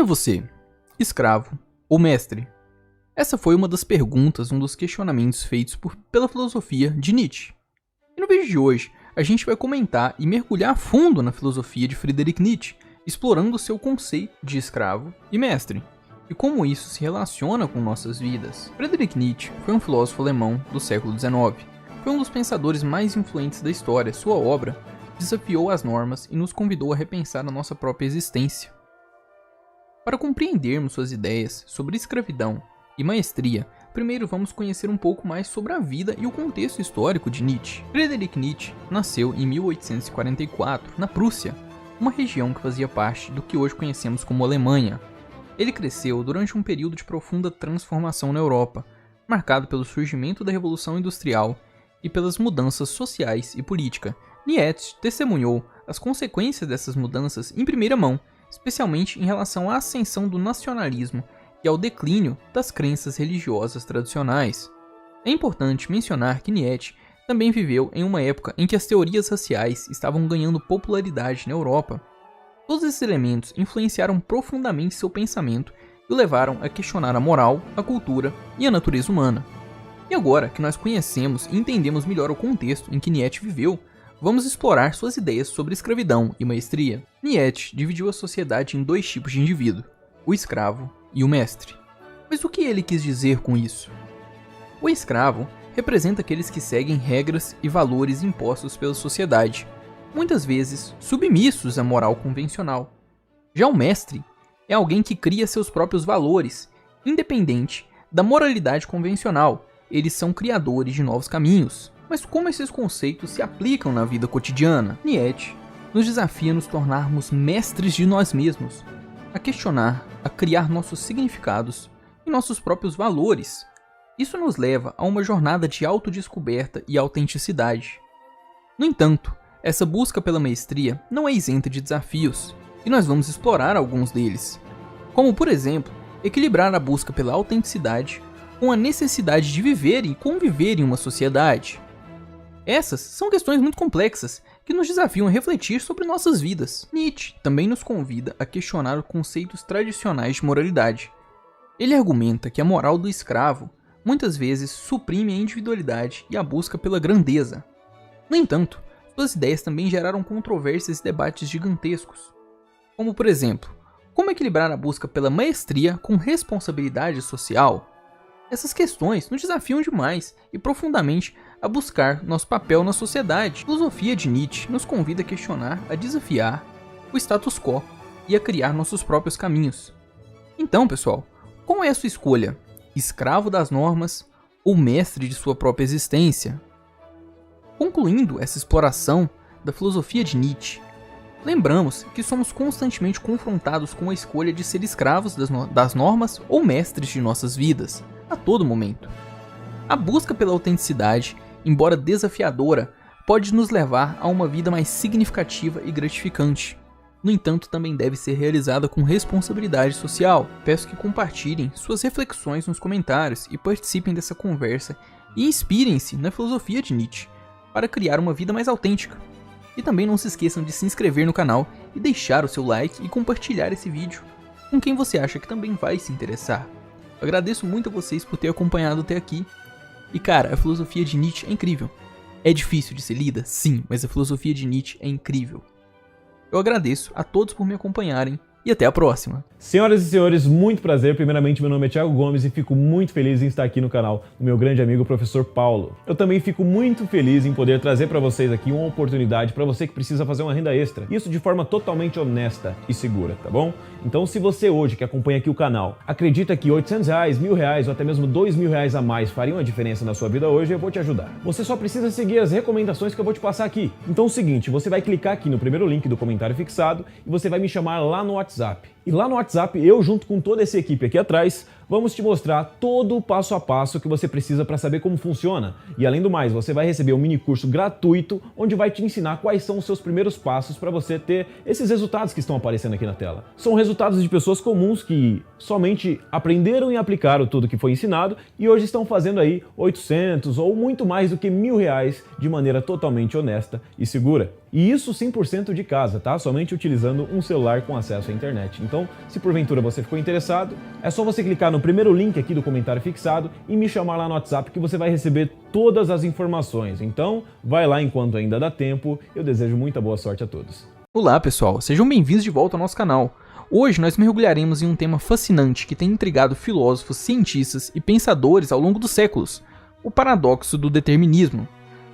é você? Escravo ou mestre? Essa foi uma das perguntas, um dos questionamentos feitos pela filosofia de Nietzsche. E no vídeo de hoje, a gente vai comentar e mergulhar a fundo na filosofia de Friedrich Nietzsche, explorando seu conceito de escravo e mestre, e como isso se relaciona com nossas vidas. Friedrich Nietzsche foi um filósofo alemão do século XIX. Foi um dos pensadores mais influentes da história. Sua obra desafiou as normas e nos convidou a repensar a nossa própria existência. Para compreendermos suas ideias sobre escravidão e maestria, primeiro vamos conhecer um pouco mais sobre a vida e o contexto histórico de Nietzsche. Friedrich Nietzsche nasceu em 1844, na Prússia, uma região que fazia parte do que hoje conhecemos como Alemanha. Ele cresceu durante um período de profunda transformação na Europa, marcado pelo surgimento da Revolução Industrial e pelas mudanças sociais e políticas. Nietzsche testemunhou as consequências dessas mudanças em primeira mão, especialmente em relação à ascensão do nacionalismo e ao declínio das crenças religiosas tradicionais. É importante mencionar que Nietzsche também viveu em uma época em que as teorias raciais estavam ganhando popularidade na Europa. Todos esses elementos influenciaram profundamente seu pensamento e o levaram a questionar a moral, a cultura e a natureza humana. E agora que nós conhecemos e entendemos melhor o contexto em que Nietzsche viveu, vamos explorar suas ideias sobre escravidão e maestria. Nietzsche dividiu a sociedade em dois tipos de indivíduo, o escravo e o mestre. Mas o que ele quis dizer com isso? O escravo representa aqueles que seguem regras e valores impostos pela sociedade, muitas vezes submissos à moral convencional. Já o mestre é alguém que cria seus próprios valores, independente da moralidade convencional. Eles são criadores de novos caminhos. Mas como esses conceitos se aplicam na vida cotidiana? Nietzsche nos desafia a nos tornarmos mestres de nós mesmos, a questionar, a criar nossos significados e nossos próprios valores. Isso nos leva a uma jornada de autodescoberta e autenticidade. No entanto, essa busca pela maestria não é isenta de desafios, e nós vamos explorar alguns deles, como, por exemplo, equilibrar a busca pela autenticidade com a necessidade de viver e conviver em uma sociedade. Essas são questões muito complexas que nos desafiam a refletir sobre nossas vidas. Nietzsche também nos convida a questionar os conceitos tradicionais de moralidade. Ele argumenta que a moral do escravo muitas vezes suprime a individualidade e a busca pela grandeza. No entanto, suas ideias também geraram controvérsias e debates gigantescos. Como, por exemplo, como equilibrar a busca pela maestria com responsabilidade social? Essas questões nos desafiam demais e profundamente a buscar nosso papel na sociedade. A filosofia de Nietzsche nos convida a questionar, a desafiar o status quo e a criar nossos próprios caminhos. Então, pessoal, qual é a sua escolha? Escravo das normas ou mestre de sua própria existência? Concluindo essa exploração da filosofia de Nietzsche, lembramos que somos constantemente confrontados com a escolha de ser escravos das normas ou mestres de nossas vidas, a todo momento. A busca pela autenticidade, embora desafiadora, pode nos levar a uma vida mais significativa e gratificante. No entanto, também deve ser realizada com responsabilidade social. Peço que compartilhem suas reflexões nos comentários e participem dessa conversa e inspirem-se na filosofia de Nietzsche para criar uma vida mais autêntica. E também não se esqueçam de se inscrever no canal e deixar o seu like e compartilhar esse vídeo com quem você acha que também vai se interessar. Eu agradeço muito a vocês por ter acompanhado até aqui. E cara, a filosofia de Nietzsche é incrível. É difícil de ser lida? Sim, mas a filosofia de Nietzsche é incrível. Eu agradeço a todos por me acompanharem e até a próxima. Senhoras e senhores, muito prazer. Primeiramente, meu nome é Thiago Gomes e fico muito feliz em estar aqui no canal do meu grande amigo professor Paulo. Eu também fico muito feliz em poder trazer para vocês aqui uma oportunidade para você que precisa fazer uma renda extra. Isso de forma totalmente honesta e segura, tá bom? Então, se você hoje que acompanha aqui o canal acredita que R$800, R$1.000 ou até mesmo R$2.000 a mais fariam a diferença na sua vida hoje, eu vou te ajudar. Você só precisa seguir as recomendações que eu vou te passar aqui. Então é o seguinte, você vai clicar aqui no primeiro link do comentário fixado e você vai me chamar lá no WhatsApp. E lá no WhatsApp, eu junto com toda essa equipe aqui atrás, vamos te mostrar todo o passo a passo que você precisa para saber como funciona. E além do mais, você vai receber um mini curso gratuito, onde vai te ensinar quais são os seus primeiros passos para você ter esses resultados que estão aparecendo aqui na tela. São resultados de pessoas comuns que somente aprenderam e aplicaram tudo que foi ensinado e hoje estão fazendo aí 800 ou muito mais do que R$1.000 de maneira totalmente honesta e segura. E isso 100% de casa, tá? Somente utilizando um celular com acesso à internet. Então Então, se porventura você ficou interessado, é só você clicar no primeiro link aqui do comentário fixado e me chamar lá no WhatsApp que você vai receber todas as informações. Então, vai lá enquanto ainda dá tempo. Eu desejo muita boa sorte a todos. Olá pessoal, sejam bem-vindos de volta ao nosso canal. Hoje nós mergulharemos em um tema fascinante que tem intrigado filósofos, cientistas e pensadores ao longo dos séculos: o paradoxo do determinismo.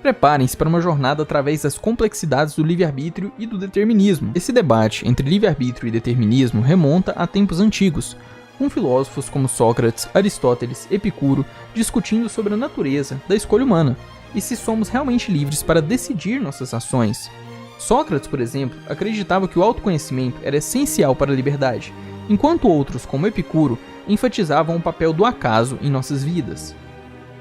Preparem-se para uma jornada através das complexidades do livre-arbítrio e do determinismo. Esse debate entre livre-arbítrio e determinismo remonta a tempos antigos, com filósofos como Sócrates, Aristóteles, Epicuro discutindo sobre a natureza da escolha humana e se somos realmente livres para decidir nossas ações. Sócrates, por exemplo, acreditava que o autoconhecimento era essencial para a liberdade, enquanto outros, como Epicuro, enfatizavam o papel do acaso em nossas vidas.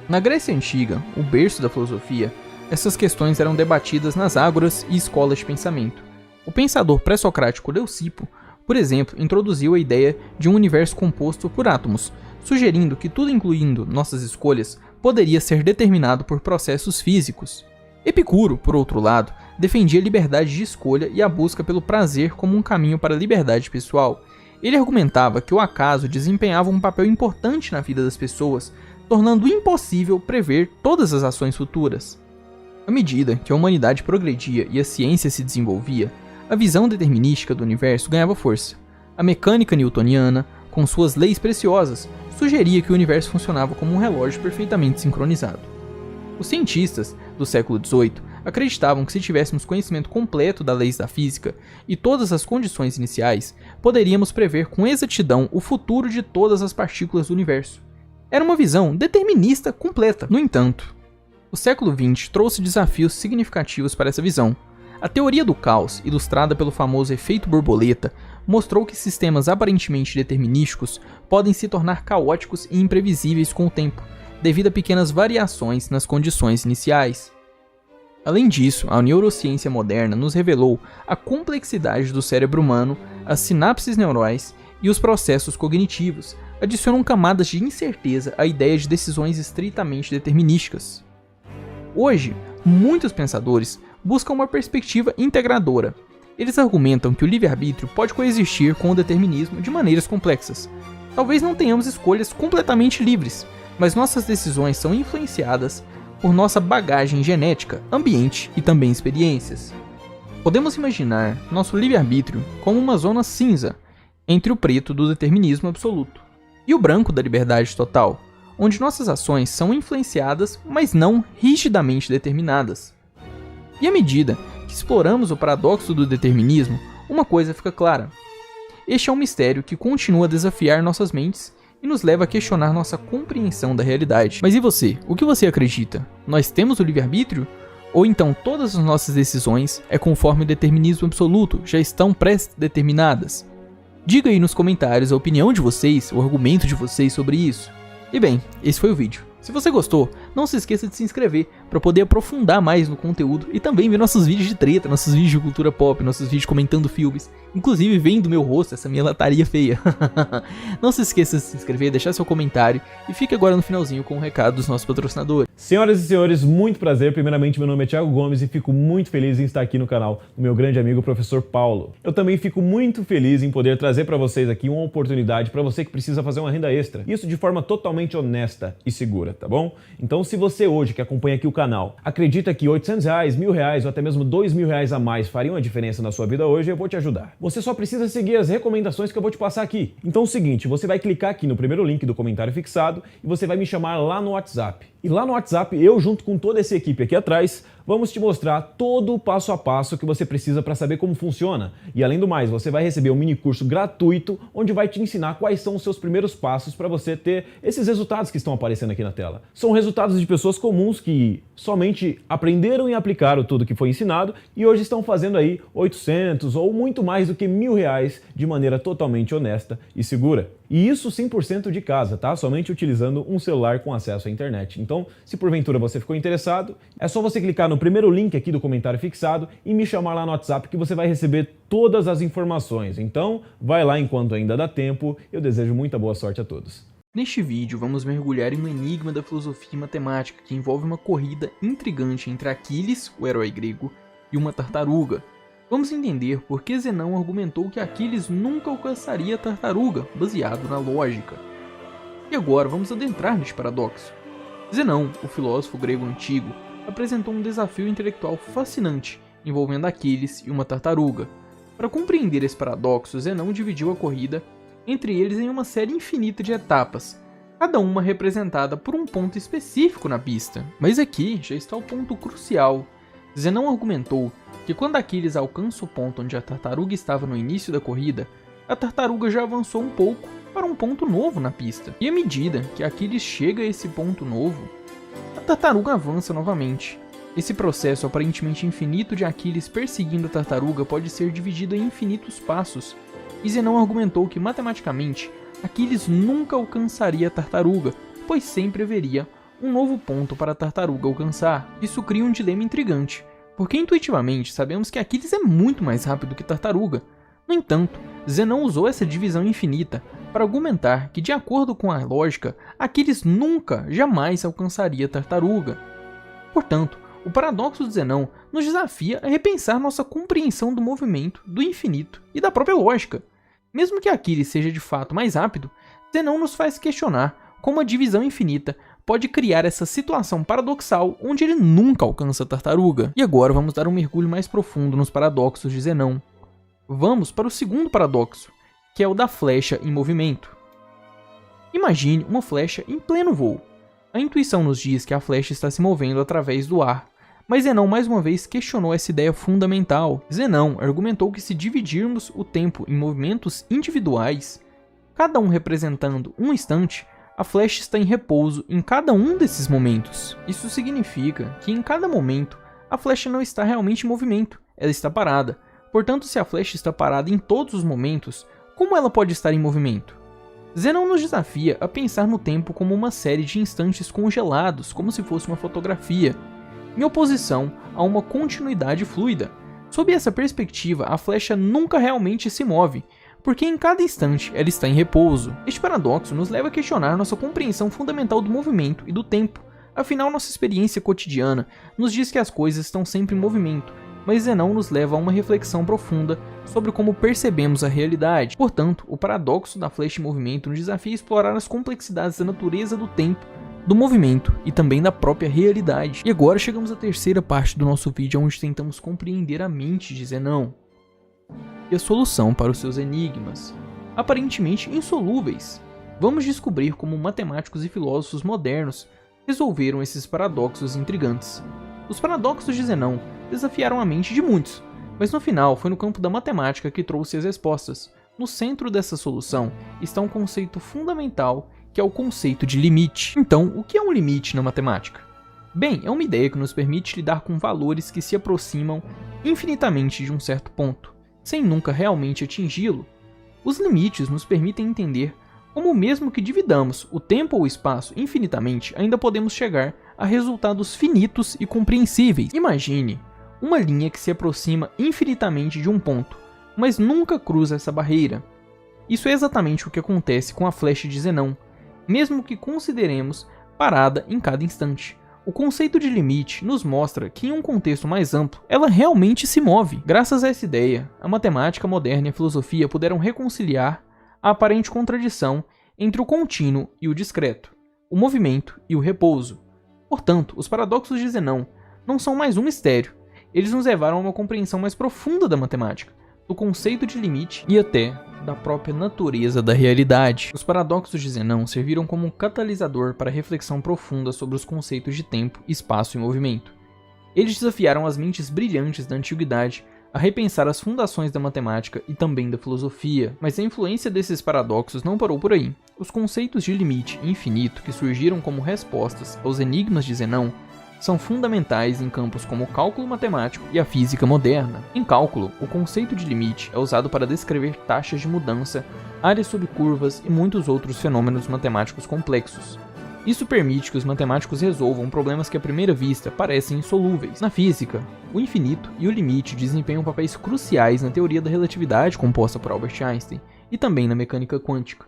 Na Grécia Antiga, o berço da filosofia, essas questões eram debatidas nas ágoras e escolas de pensamento. O pensador pré-socrático Leucipo, por exemplo, introduziu a ideia de um universo composto por átomos, sugerindo que tudo, incluindo nossas escolhas, poderia ser determinado por processos físicos. Epicuro, por outro lado, defendia a liberdade de escolha e a busca pelo prazer como um caminho para a liberdade pessoal. Ele argumentava que o acaso desempenhava um papel importante na vida das pessoas, tornando impossível prever todas as ações futuras. À medida que a humanidade progredia e a ciência se desenvolvia, a visão determinística do universo ganhava força. A mecânica newtoniana, com suas leis preciosas, sugeria que o universo funcionava como um relógio perfeitamente sincronizado. Os cientistas do século XVIII acreditavam que se tivéssemos conhecimento completo das leis da física e todas as condições iniciais, poderíamos prever com exatidão o futuro de todas as partículas do universo. Era uma visão determinista completa. No entanto, o século XX trouxe desafios significativos para essa visão. A teoria do caos, ilustrada pelo famoso efeito borboleta, mostrou que sistemas aparentemente determinísticos podem se tornar caóticos e imprevisíveis com o tempo, devido a pequenas variações nas condições iniciais. Além disso, a neurociência moderna nos revelou a complexidade do cérebro humano, as sinapses neurais e os processos cognitivos adicionam camadas de incerteza à ideia de decisões estritamente determinísticas. Hoje, muitos pensadores buscam uma perspectiva integradora. Eles argumentam que o livre-arbítrio pode coexistir com o determinismo de maneiras complexas. Talvez não tenhamos escolhas completamente livres, mas nossas decisões são influenciadas por nossa bagagem genética, ambiente e também experiências. Podemos imaginar nosso livre-arbítrio como uma zona cinza entre o preto do determinismo absoluto e o branco da liberdade total, onde nossas ações são influenciadas, mas não rigidamente determinadas. E à medida que exploramos o paradoxo do determinismo, uma coisa fica clara: este é um mistério que continua a desafiar nossas mentes e nos leva a questionar nossa compreensão da realidade. Mas e você? O que você acredita? Nós temos o livre-arbítrio? Ou então todas as nossas decisões, conforme o determinismo absoluto, já estão pré-determinadas? Diga aí nos comentários a opinião de vocês, o argumento de vocês sobre isso. E bem, esse foi o vídeo. Se você gostou, não se esqueça de se inscrever para poder aprofundar mais no conteúdo e também ver nossos vídeos de treta, nossos vídeos de cultura pop, nossos vídeos comentando filmes, inclusive vendo do meu rosto essa minha lataria feia. Não se esqueça de se inscrever, deixar seu comentário e fique agora no finalzinho com o recado dos nossos patrocinadores. Senhoras e senhores, muito prazer. Primeiramente, meu nome é Thiago Gomes e fico muito feliz em estar aqui no canal do meu grande amigo professor Paulo. Eu também fico muito feliz em poder trazer para vocês aqui uma oportunidade para você que precisa fazer uma renda extra. Isso de forma totalmente honesta e segura, tá bom? Então, se você hoje que acompanha aqui o canal acredita que R$800, R$1.000 ou até mesmo R$2.000 a mais fariam a diferença na sua vida hoje, eu vou te ajudar. Você só precisa seguir as recomendações que eu vou te passar aqui. Então é o seguinte, você vai clicar aqui no primeiro link do comentário fixado e você vai me chamar lá no WhatsApp. E lá no WhatsApp, eu junto com toda essa equipe aqui atrás, vamos te mostrar todo o passo a passo que você precisa para saber como funciona. E além do mais, você vai receber um mini curso gratuito, onde vai te ensinar quais são os seus primeiros passos para você ter esses resultados que estão aparecendo aqui na tela. São resultados de pessoas comuns que somente aprenderam e aplicaram tudo que foi ensinado e hoje estão fazendo aí 800 ou muito mais do que R$1.000 de maneira totalmente honesta e segura. E isso 100% de casa, tá? Somente utilizando um celular com acesso à internet. Então, se porventura você ficou interessado, é só você clicar no primeiro link aqui do comentário fixado e me chamar lá no WhatsApp que você vai receber todas as informações. Então, vai lá enquanto ainda dá tempo. Eu desejo muita boa sorte a todos. Neste vídeo, vamos mergulhar em um enigma da filosofia e matemática que envolve uma corrida intrigante entre Aquiles, o herói grego, e uma tartaruga. Vamos entender por que Zenão argumentou que Aquiles nunca alcançaria a tartaruga, baseado na lógica. E agora vamos adentrar neste paradoxo. Zenão, o filósofo grego antigo, apresentou um desafio intelectual fascinante envolvendo Aquiles e uma tartaruga. Para compreender esse paradoxo, Zenão dividiu a corrida entre eles em uma série infinita de etapas, cada uma representada por um ponto específico na pista. Mas aqui já está o ponto crucial. Zenão argumentou que quando Aquiles alcança o ponto onde a tartaruga estava no início da corrida, a tartaruga já avançou um pouco para um ponto novo na pista. E à medida que Aquiles chega a esse ponto novo, a tartaruga avança novamente. Esse processo aparentemente infinito de Aquiles perseguindo a tartaruga pode ser dividido em infinitos passos, e Zenão argumentou que matematicamente Aquiles nunca alcançaria a tartaruga, pois sempre haveria um novo ponto para a tartaruga alcançar. Isso cria um dilema intrigante, porque intuitivamente sabemos que Aquiles é muito mais rápido que a tartaruga. No entanto, Zenão usou essa divisão infinita para argumentar que, de acordo com a lógica, Aquiles nunca, jamais alcançaria a tartaruga. Portanto, o paradoxo de Zenão nos desafia a repensar nossa compreensão do movimento, do infinito e da própria lógica. Mesmo que Aquiles seja de fato mais rápido, Zenão nos faz questionar como a divisão infinita pode criar essa situação paradoxal onde ele nunca alcança a tartaruga. E agora vamos dar um mergulho mais profundo nos paradoxos de Zenão. Vamos para o segundo paradoxo, que é o da flecha em movimento. Imagine uma flecha em pleno voo. A intuição nos diz que a flecha está se movendo através do ar, mas Zenão mais uma vez questionou essa ideia fundamental. Zenão argumentou que se dividirmos o tempo em movimentos individuais, cada um representando um instante, a flecha está em repouso em cada um desses momentos. Isso significa que em cada momento a flecha não está realmente em movimento, ela está parada. Portanto, se a flecha está parada em todos os momentos, como ela pode estar em movimento? Zenão nos desafia a pensar no tempo como uma série de instantes congelados, como se fosse uma fotografia, em oposição a uma continuidade fluida. Sob essa perspectiva, a flecha nunca realmente se move, porque em cada instante ela está em repouso. Este paradoxo nos leva a questionar nossa compreensão fundamental do movimento e do tempo. Afinal, nossa experiência cotidiana nos diz que as coisas estão sempre em movimento, mas Zenão nos leva a uma reflexão profunda sobre como percebemos a realidade. Portanto, o paradoxo da flecha em movimento nos desafia a explorar as complexidades da natureza do tempo, do movimento e também da própria realidade. E agora chegamos à terceira parte do nosso vídeo, onde tentamos compreender a mente de Zenão e a solução para os seus enigmas, aparentemente insolúveis. Vamos descobrir como matemáticos e filósofos modernos resolveram esses paradoxos intrigantes. Os paradoxos de Zenão desafiaram a mente de muitos, mas no final foi no campo da matemática que trouxe as respostas. No centro dessa solução está um conceito fundamental, que é o conceito de limite. Então, o que é um limite na matemática? Bem, é uma ideia que nos permite lidar com valores que se aproximam infinitamente de um certo ponto, sem nunca realmente atingi-lo. Os limites nos permitem entender como, mesmo que dividamos o tempo ou o espaço infinitamente, ainda podemos chegar a resultados finitos e compreensíveis. Imagine uma linha que se aproxima infinitamente de um ponto, mas nunca cruza essa barreira. Isso é exatamente o que acontece com a flecha de Zenão, mesmo que consideremos parada em cada instante. O conceito de limite nos mostra que, em um contexto mais amplo, ela realmente se move. Graças a essa ideia, a matemática moderna e a filosofia puderam reconciliar a aparente contradição entre o contínuo e o discreto, o movimento e o repouso. Portanto, os paradoxos de Zenão não são mais um mistério. Eles nos levaram a uma compreensão mais profunda da matemática, do conceito de limite e até da própria natureza da realidade. Os paradoxos de Zenão serviram como um catalisador para a reflexão profunda sobre os conceitos de tempo, espaço e movimento. Eles desafiaram as mentes brilhantes da antiguidade a repensar as fundações da matemática e também da filosofia. Mas a influência desses paradoxos não parou por aí. Os conceitos de limite e infinito que surgiram como respostas aos enigmas de Zenão são fundamentais em campos como o cálculo matemático e a física moderna. Em cálculo, o conceito de limite é usado para descrever taxas de mudança, áreas sob curvas e muitos outros fenômenos matemáticos complexos. Isso permite que os matemáticos resolvam problemas que à primeira vista parecem insolúveis. Na física, o infinito e o limite desempenham papéis cruciais na teoria da relatividade composta por Albert Einstein e também na mecânica quântica.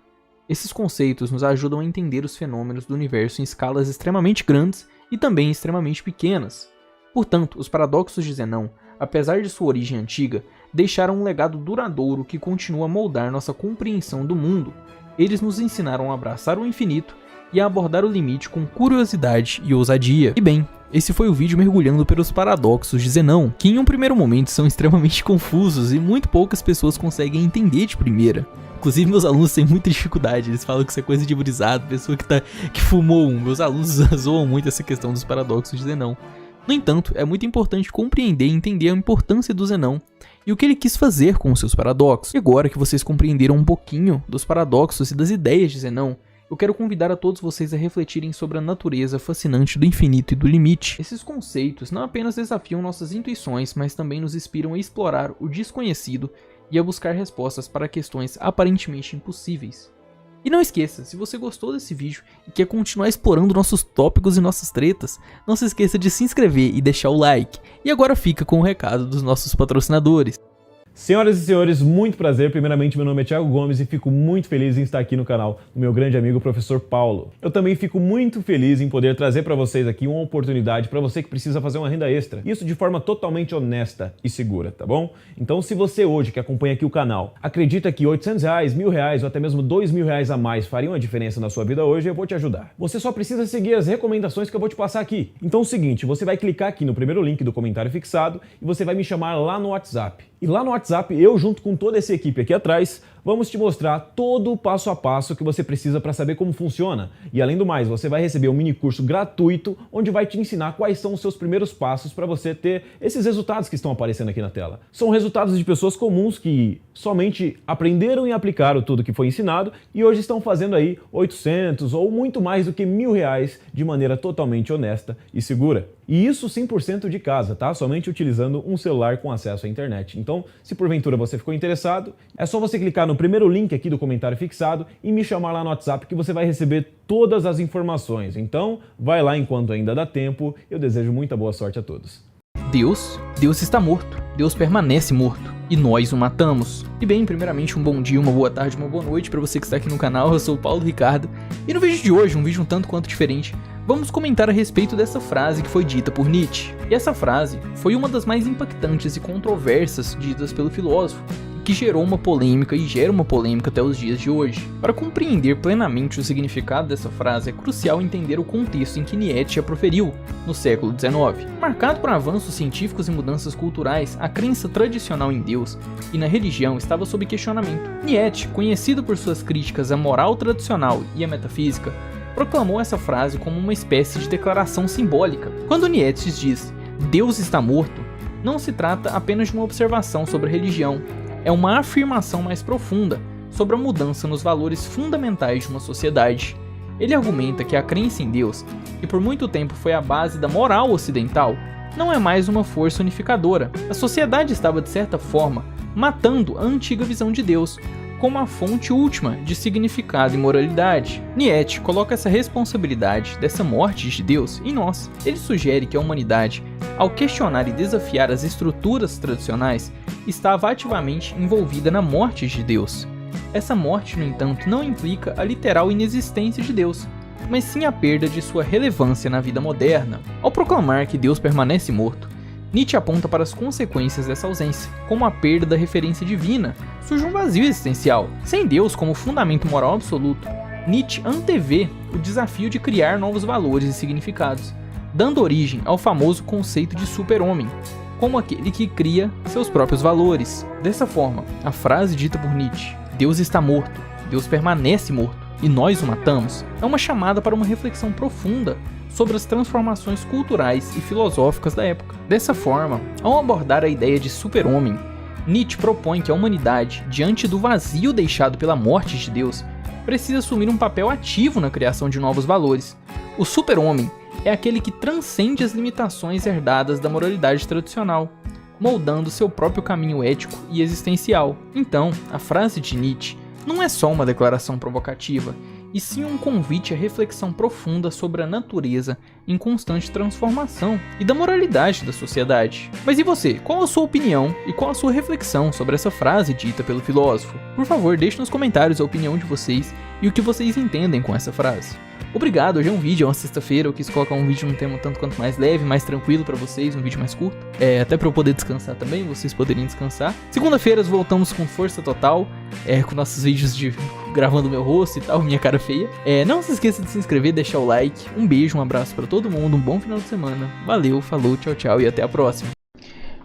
Esses conceitos nos ajudam a entender os fenômenos do universo em escalas extremamente grandes e também extremamente pequenas. Portanto, os paradoxos de Zenão apesar de sua origem antiga, deixaram um legado duradouro que continua a moldar nossa compreensão do mundo. Eles nos ensinaram a abraçar o infinito e a abordar o limite com curiosidade e ousadia. E bem, esse foi o vídeo mergulhando pelos paradoxos de Zenão, que em um primeiro momento são extremamente confusos e muito poucas pessoas conseguem entender de primeira. Inclusive meus alunos têm muita dificuldade, eles falam que isso é coisa de brisado, pessoa que fumou um. Meus alunos zoam muito essa questão dos paradoxos de Zenão. No entanto, é muito importante compreender e entender a importância do Zenão e o que ele quis fazer com os seus paradoxos. E agora que vocês compreenderam um pouquinho dos paradoxos e das ideias de Zenão, eu quero convidar a todos vocês a refletirem sobre a natureza fascinante do infinito e do limite. Esses conceitos não apenas desafiam nossas intuições, mas também nos inspiram a explorar o desconhecido e a buscar respostas para questões aparentemente impossíveis. E não esqueça, se você gostou desse vídeo e quer continuar explorando nossos tópicos e nossas tretas, não se esqueça de se inscrever e deixar o like. E agora fica com o recado dos nossos patrocinadores. Senhoras e senhores, muito prazer. Primeiramente, meu nome é Thiago Gomes e fico muito feliz em estar aqui no canal do meu grande amigo professor Paulo. Eu também fico muito feliz em poder trazer para vocês aqui uma oportunidade para você que precisa fazer uma renda extra. Isso de forma totalmente honesta e segura, tá bom? Então, se você hoje que acompanha aqui o canal acredita que R$800, R$1.000 ou até mesmo R$2.000 a mais fariam a diferença na sua vida hoje, eu vou te ajudar. Você só precisa seguir as recomendações que eu vou te passar aqui. Então é o seguinte, você vai clicar aqui no primeiro link do comentário fixado e você vai me chamar lá no WhatsApp. E lá no WhatsApp, eu junto com toda essa equipe aqui atrás, vamos te mostrar todo o passo a passo que você precisa para saber como funciona. E além do mais, você vai receber um mini curso gratuito, onde vai te ensinar quais são os seus primeiros passos para você ter esses resultados que estão aparecendo aqui na tela. São resultados de pessoas comuns que somente aprenderam e aplicaram tudo que foi ensinado e hoje estão fazendo aí 800 ou muito mais do que R$1.000 de maneira totalmente honesta e segura. E isso 100% de casa, tá? Somente utilizando um celular com acesso à internet. Então, se porventura você ficou interessado, é só você clicar no primeiro link aqui do comentário fixado e me chamar lá no WhatsApp que você vai receber todas as informações. Então, vai lá enquanto ainda dá tempo. Eu desejo muita boa sorte a todos. Deus está morto. Deus permanece morto. E nós o matamos. E bem, primeiramente um bom dia, uma boa tarde, uma boa noite para você que está aqui no canal. Eu sou o Paulo Ricardo. E no vídeo de hoje, um vídeo um tanto quanto diferente, vamos comentar a respeito dessa frase que foi dita por Nietzsche. E essa frase foi uma das mais impactantes e controversas ditas pelo filósofo, que gerou uma polêmica e gera uma polêmica até os dias de hoje. Para compreender plenamente o significado dessa frase, é crucial entender o contexto em que Nietzsche a proferiu, no século XIX. Marcado por avanços científicos e mudanças culturais, a crença tradicional em Deus e na religião estava sob questionamento. Nietzsche, conhecido por suas críticas à moral tradicional e à metafísica, proclamou essa frase como uma espécie de declaração simbólica. Quando Nietzsche diz "Deus está morto", não se trata apenas de uma observação sobre a religião, é uma afirmação mais profunda sobre a mudança nos valores fundamentais de uma sociedade. Ele argumenta que a crença em Deus, que por muito tempo foi a base da moral ocidental, não é mais uma força unificadora. A sociedade estava, de certa forma, matando a antiga visão de Deus como a fonte última de significado e moralidade. Nietzsche coloca essa responsabilidade dessa morte de Deus em nós. Ele sugere que a humanidade, ao questionar e desafiar as estruturas tradicionais, estava ativamente envolvida na morte de Deus. Essa morte, no entanto, não implica a literal inexistência de Deus, mas sim a perda de sua relevância na vida moderna. Ao proclamar que Deus permanece morto, Nietzsche aponta para as consequências dessa ausência, como a perda da referência divina. Surge um vazio existencial. Sem Deus como fundamento moral absoluto, Nietzsche antevê o desafio de criar novos valores e significados, dando origem ao famoso conceito de super-homem, como aquele que cria seus próprios valores. Dessa forma, a frase dita por Nietzsche, "Deus está morto, Deus permanece morto, e nós o matamos", é uma chamada para uma reflexão profunda sobre as transformações culturais e filosóficas da época. Dessa forma, ao abordar a ideia de super-homem, Nietzsche propõe que a humanidade, diante do vazio deixado pela morte de Deus, precisa assumir um papel ativo na criação de novos valores. O super-homem é aquele que transcende as limitações herdadas da moralidade tradicional, moldando seu próprio caminho ético e existencial. Então, a frase de Nietzsche não é só uma declaração provocativa, e sim um convite à reflexão profunda sobre a natureza em constante transformação e da moralidade da sociedade. Mas e você? Qual a sua opinião e qual a sua reflexão sobre essa frase dita pelo filósofo? Por favor, deixe nos comentários a opinião de vocês e o que vocês entendem com essa frase. Obrigado, hoje é um vídeo, é uma sexta-feira, eu quis colocar um vídeo num tema tanto quanto mais leve, mais tranquilo pra vocês, um vídeo mais curto. Até pra eu poder descansar também, vocês poderem descansar. Segunda-feira voltamos com força total, com nossos vídeos de gravando meu rosto e tal, minha cara feia. Não se esqueça de se inscrever, deixar o like. Um beijo, um abraço pra todo mundo, um bom final de semana. Valeu, falou, tchau, tchau e até a próxima.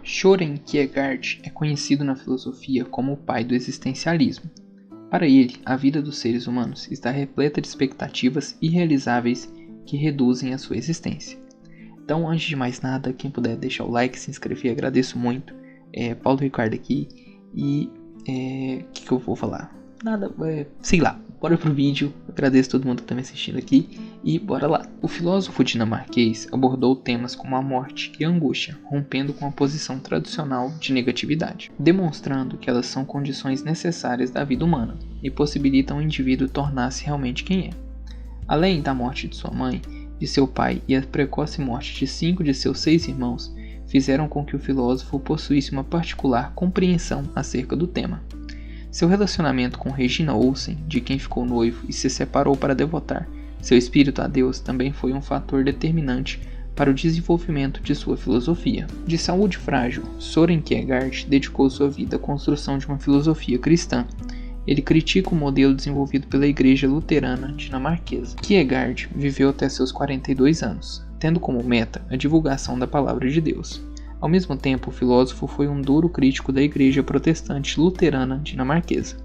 Søren Kierkegaard é conhecido na filosofia como o pai do existencialismo. Para ele, a vida dos seres humanos está repleta de expectativas irrealizáveis que reduzem a sua existência. Então, antes de mais nada, quem puder deixar o like, se inscrever, agradeço muito. Paulo Ricardo aqui e... que eu vou falar? Nada, sei lá. Bora pro vídeo, agradeço todo mundo que tá me assistindo aqui e bora lá. O filósofo dinamarquês abordou temas como a morte e a angústia, rompendo com a posição tradicional de negatividade, demonstrando que elas são condições necessárias da vida humana e possibilitam o indivíduo tornar-se realmente quem é. Além da morte de sua mãe, de seu pai e a precoce morte de 5 de seus 6 irmãos, fizeram com que o filósofo possuísse uma particular compreensão acerca do tema. Seu relacionamento com Regina Olsen, de quem ficou noivo e se separou para devotar seu espírito a Deus, também foi um fator determinante para o desenvolvimento de sua filosofia. De saúde frágil, Søren Kierkegaard dedicou sua vida à construção de uma filosofia cristã. Ele critica o modelo desenvolvido pela Igreja Luterana dinamarquesa. Kierkegaard viveu até seus 42 anos, tendo como meta a divulgação da palavra de Deus. Ao mesmo tempo, o filósofo foi um duro crítico da Igreja Protestante Luterana dinamarquesa.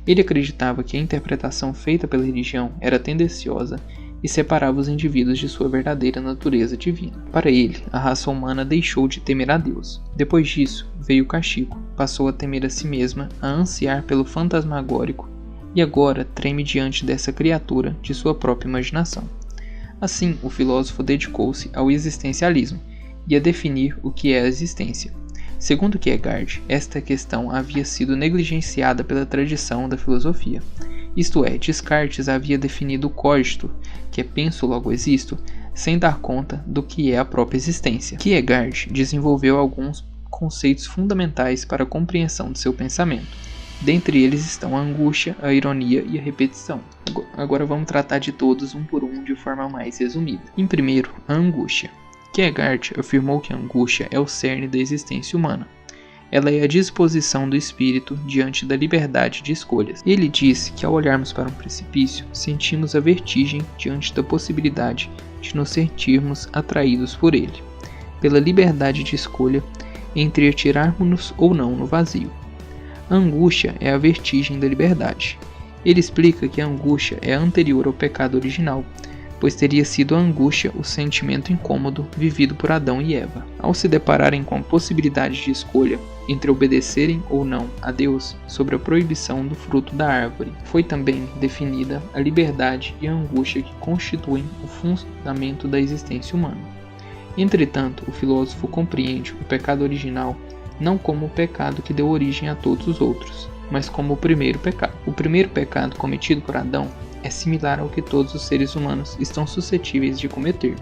Ele acreditava que a interpretação feita pela religião era tendenciosa e separava os indivíduos de sua verdadeira natureza divina. Para ele, a raça humana deixou de temer a Deus. Depois disso, veio o castigo, passou a temer a si mesma, a ansiar pelo fantasmagórico e agora treme diante dessa criatura de sua própria imaginação. Assim, o filósofo dedicou-se ao existencialismo e a definir o que é a existência. Segundo Kierkegaard, esta questão havia sido negligenciada pela tradição da filosofia. Isto é, Descartes havia definido o cogito, que é penso logo existo, sem dar conta do que é a própria existência. Kierkegaard desenvolveu alguns conceitos fundamentais para a compreensão de seu pensamento. Dentre eles estão a angústia, a ironia e a repetição. Agora vamos tratar de todos um por um de forma mais resumida. Em primeiro, a angústia. Kierkegaard afirmou que a angústia é o cerne da existência humana. Ela é a disposição do espírito diante da liberdade de escolhas. Ele disse que ao olharmos para um precipício, sentimos a vertigem diante da possibilidade de nos sentirmos atraídos por ele, pela liberdade de escolha entre atirarmos-nos ou não no vazio. A angústia é a vertigem da liberdade. Ele explica que a angústia é anterior ao pecado original, pois teria sido a angústia o sentimento incômodo vivido por Adão e Eva. Ao se depararem com a possibilidade de escolha entre obedecerem ou não a Deus sobre a proibição do fruto da árvore, foi também definida a liberdade e a angústia que constituem o fundamento da existência humana. Entretanto, o filósofo compreende o pecado original não como o pecado que deu origem a todos os outros, mas como o primeiro pecado. O primeiro pecado cometido por Adão é similar ao que todos os seres humanos estão suscetíveis de cometer,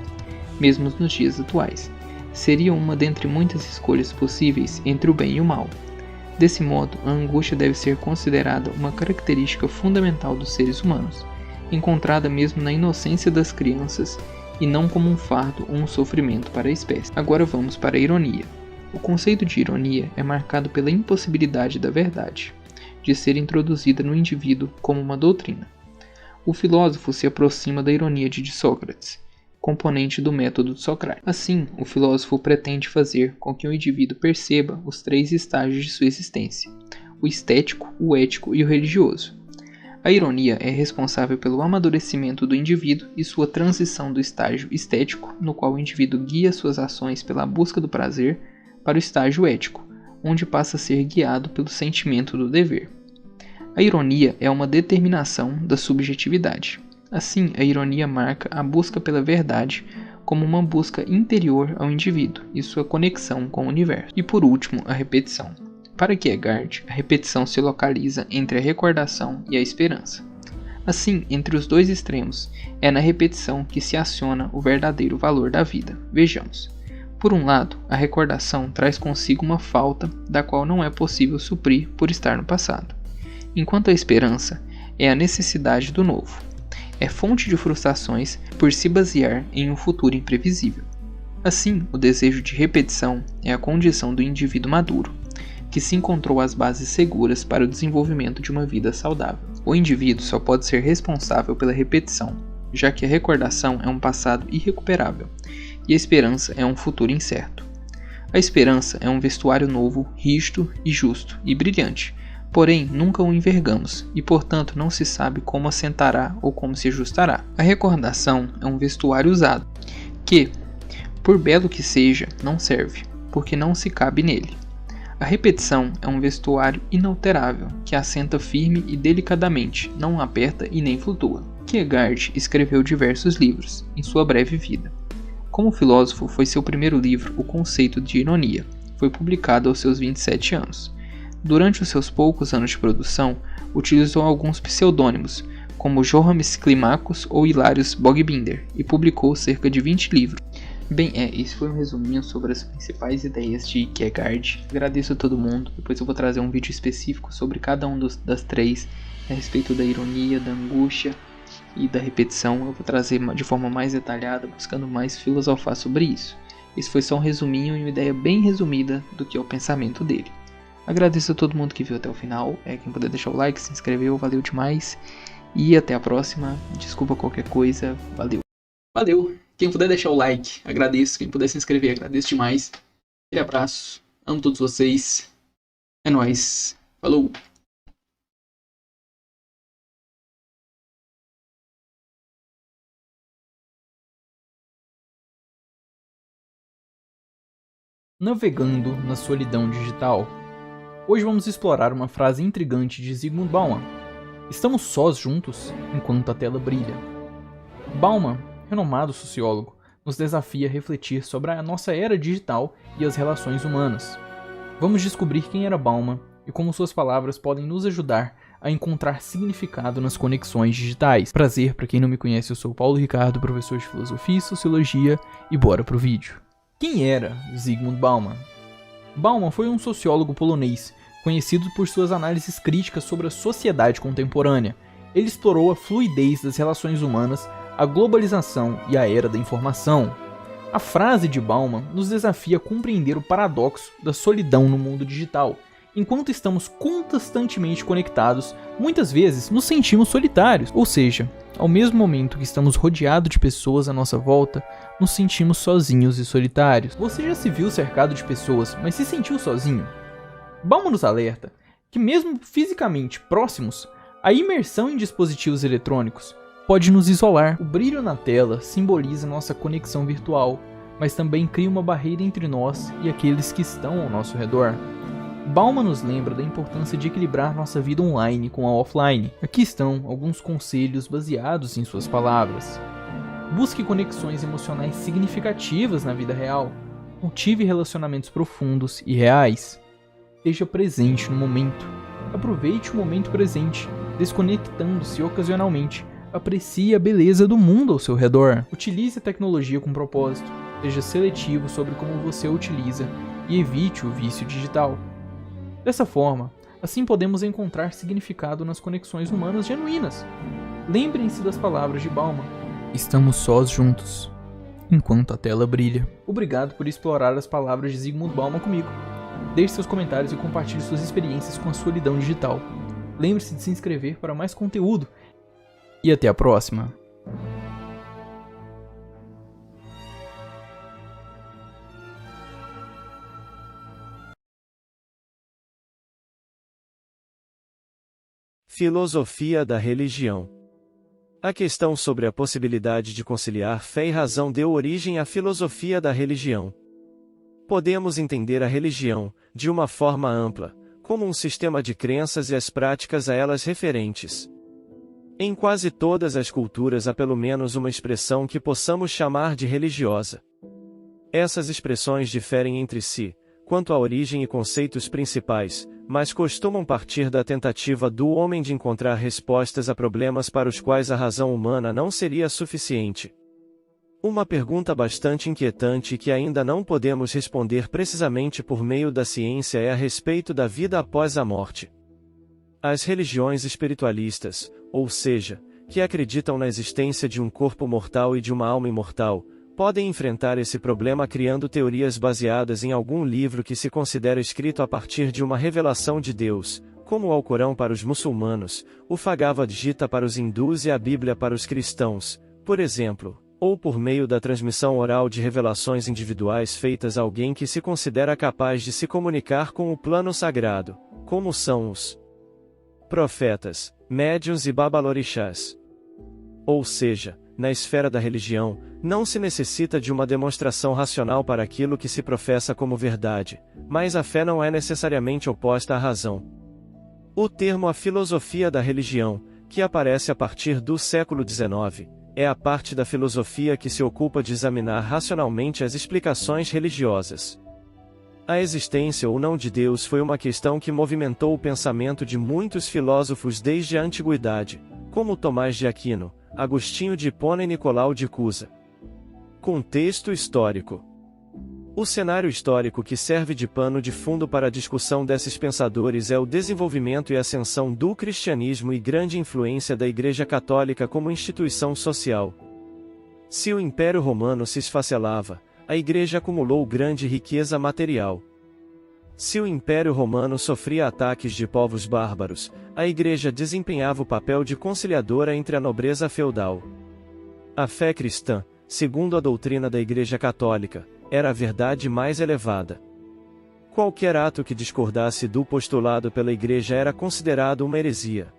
mesmo nos dias atuais. Seria uma dentre muitas escolhas possíveis entre o bem e o mal. Desse modo, a angústia deve ser considerada uma característica fundamental dos seres humanos, encontrada mesmo na inocência das crianças e não como um fardo ou um sofrimento para a espécie. Agora vamos para a ironia. O conceito de ironia é marcado pela impossibilidade da verdade, de ser introduzida no indivíduo como uma doutrina. O filósofo se aproxima da ironia de Sócrates, componente do método de Sócrates. Assim, o filósofo pretende fazer com que o indivíduo perceba os 3 estágios de sua existência: o estético, o ético e o religioso. A ironia é responsável pelo amadurecimento do indivíduo e sua transição do estágio estético, no qual o indivíduo guia suas ações pela busca do prazer, para o estágio ético, onde passa a ser guiado pelo sentimento do dever. A ironia é uma determinação da subjetividade. Assim, a ironia marca a busca pela verdade como uma busca interior ao indivíduo e sua conexão com o universo. E por último, a repetição. Para Kierkegaard, a repetição se localiza entre a recordação e a esperança. Assim, entre os 2 extremos, é na repetição que se aciona o verdadeiro valor da vida. Vejamos. Por um lado, a recordação traz consigo uma falta da qual não é possível suprir por estar no passado, enquanto a esperança é a necessidade do novo. é fonte de frustrações por se basear em um futuro imprevisível. Assim, o desejo de repetição é a condição do indivíduo maduro, que se encontrou as bases seguras para o desenvolvimento de uma vida saudável. O indivíduo só pode ser responsável pela repetição, já que a recordação é um passado irrecuperável e a esperança é um futuro incerto. A esperança é um vestuário novo, rígido e justo e brilhante, porém nunca o envergamos e, portanto, não se sabe como assentará ou como se ajustará. A recordação é um vestuário usado, que, por belo que seja, não serve, porque não se cabe nele. A repetição é um vestuário inalterável, que assenta firme e delicadamente, não aperta e nem flutua. Kierkegaard escreveu diversos livros, em sua breve vida. Como filósofo, foi seu primeiro livro, O Conceito de Ironia. Foi publicado aos seus 27 anos. Durante os seus poucos anos de produção, utilizou alguns pseudônimos, como Johannes Climacus ou Hilarius Bogbinder, e publicou cerca de 20 livros. Bem, esse foi um resuminho sobre as principais ideias de Kierkegaard. Agradeço a todo mundo. Depois eu vou trazer um vídeo específico sobre cada um das três, a respeito da ironia, da angústia e da repetição. Eu vou trazer de forma mais detalhada, buscando mais filosofar sobre isso. Esse foi só um resuminho e uma ideia bem resumida do que é o pensamento dele. Agradeço a todo mundo que viu até o final. Quem puder deixar o like, se inscreveu, valeu demais. E até a próxima. Desculpa qualquer coisa, valeu. Valeu! Quem puder deixar o like, agradeço. Quem puder se inscrever, agradeço demais. Aquele abraço. Amo todos vocês. É nóis. Falou! Navegando na solidão digital. Hoje vamos explorar uma frase intrigante de Zygmunt Bauman. Estamos sós juntos enquanto a tela brilha. Bauman, renomado sociólogo, nos desafia a refletir sobre a nossa era digital e as relações humanas. Vamos descobrir quem era Bauman e como suas palavras podem nos ajudar a encontrar significado nas conexões digitais. Prazer, para quem não me conhece, eu sou o Paulo Ricardo, professor de Filosofia e Sociologia, e bora pro vídeo. Quem era Zygmunt Bauman? Bauman foi um sociólogo polonês, conhecido por suas análises críticas sobre a sociedade contemporânea. Ele explorou a fluidez das relações humanas, a globalização e a era da informação. A frase de Bauman nos desafia a compreender o paradoxo da solidão no mundo digital. Enquanto estamos constantemente conectados, muitas vezes nos sentimos solitários, ou seja, ao mesmo momento que estamos rodeados de pessoas à nossa volta, nos sentimos sozinhos e solitários. Você já se viu cercado de pessoas, mas se sentiu sozinho? Bauman nos alerta que mesmo fisicamente próximos, a imersão em dispositivos eletrônicos pode nos isolar. O brilho na tela simboliza nossa conexão virtual, mas também cria uma barreira entre nós e aqueles que estão ao nosso redor. Bauman nos lembra da importância de equilibrar nossa vida online com a offline. Aqui estão alguns conselhos baseados em suas palavras. Busque conexões emocionais significativas na vida real. Cultive relacionamentos profundos e reais. Esteja presente no momento. Aproveite o momento presente, desconectando-se ocasionalmente. Aprecie a beleza do mundo ao seu redor. Utilize a tecnologia com propósito. Seja seletivo sobre como você a utiliza e evite o vício digital. Dessa forma, assim podemos encontrar significado nas conexões humanas genuínas. Lembrem-se das palavras de Bauman. Estamos sós juntos, enquanto a tela brilha. Obrigado por explorar as palavras de Zygmunt Bauman comigo. Deixe seus comentários e compartilhe suas experiências com a solidão digital. Lembre-se de se inscrever para mais conteúdo. E até a próxima! Filosofia da religião. A questão sobre a possibilidade de conciliar fé e razão deu origem à filosofia da religião. Podemos entender a religião, de uma forma ampla, como um sistema de crenças e as práticas a elas referentes. Em quase todas as culturas há pelo menos uma expressão que possamos chamar de religiosa. Essas expressões diferem entre si, quanto à origem e conceitos principais, mas costumam partir da tentativa do homem de encontrar respostas a problemas para os quais a razão humana não seria suficiente. Uma pergunta bastante inquietante que ainda não podemos responder precisamente por meio da ciência é a respeito da vida após a morte. As religiões espiritualistas, ou seja, que acreditam na existência de um corpo mortal e de uma alma imortal, podem enfrentar esse problema criando teorias baseadas em algum livro que se considera escrito a partir de uma revelação de Deus, como o Alcorão para os muçulmanos, o Bhagavad Gita para os hindus e a Bíblia para os cristãos, por exemplo, ou por meio da transmissão oral de revelações individuais feitas a alguém que se considera capaz de se comunicar com o plano sagrado, como são os profetas, médiuns e babalorixás. Ou seja, na esfera da religião, não se necessita de uma demonstração racional para aquilo que se professa como verdade, mas a fé não é necessariamente oposta à razão. O termo a filosofia da religião, que aparece a partir do século XIX, é a parte da filosofia que se ocupa de examinar racionalmente as explicações religiosas. A existência ou não de Deus foi uma questão que movimentou o pensamento de muitos filósofos desde a antiguidade, como Tomás de Aquino, Agostinho de Hipona e Nicolau de Cusa. Contexto histórico. O cenário histórico que serve de pano de fundo para a discussão desses pensadores é o desenvolvimento e ascensão do cristianismo e grande influência da Igreja Católica como instituição social. Se o Império Romano se esfacelava, a Igreja acumulou grande riqueza material. Se o Império Romano sofria ataques de povos bárbaros, a Igreja desempenhava o papel de conciliadora entre a nobreza feudal. A fé cristã, segundo a doutrina da Igreja Católica, era a verdade mais elevada. Qualquer ato que discordasse do postulado pela Igreja era considerado uma heresia.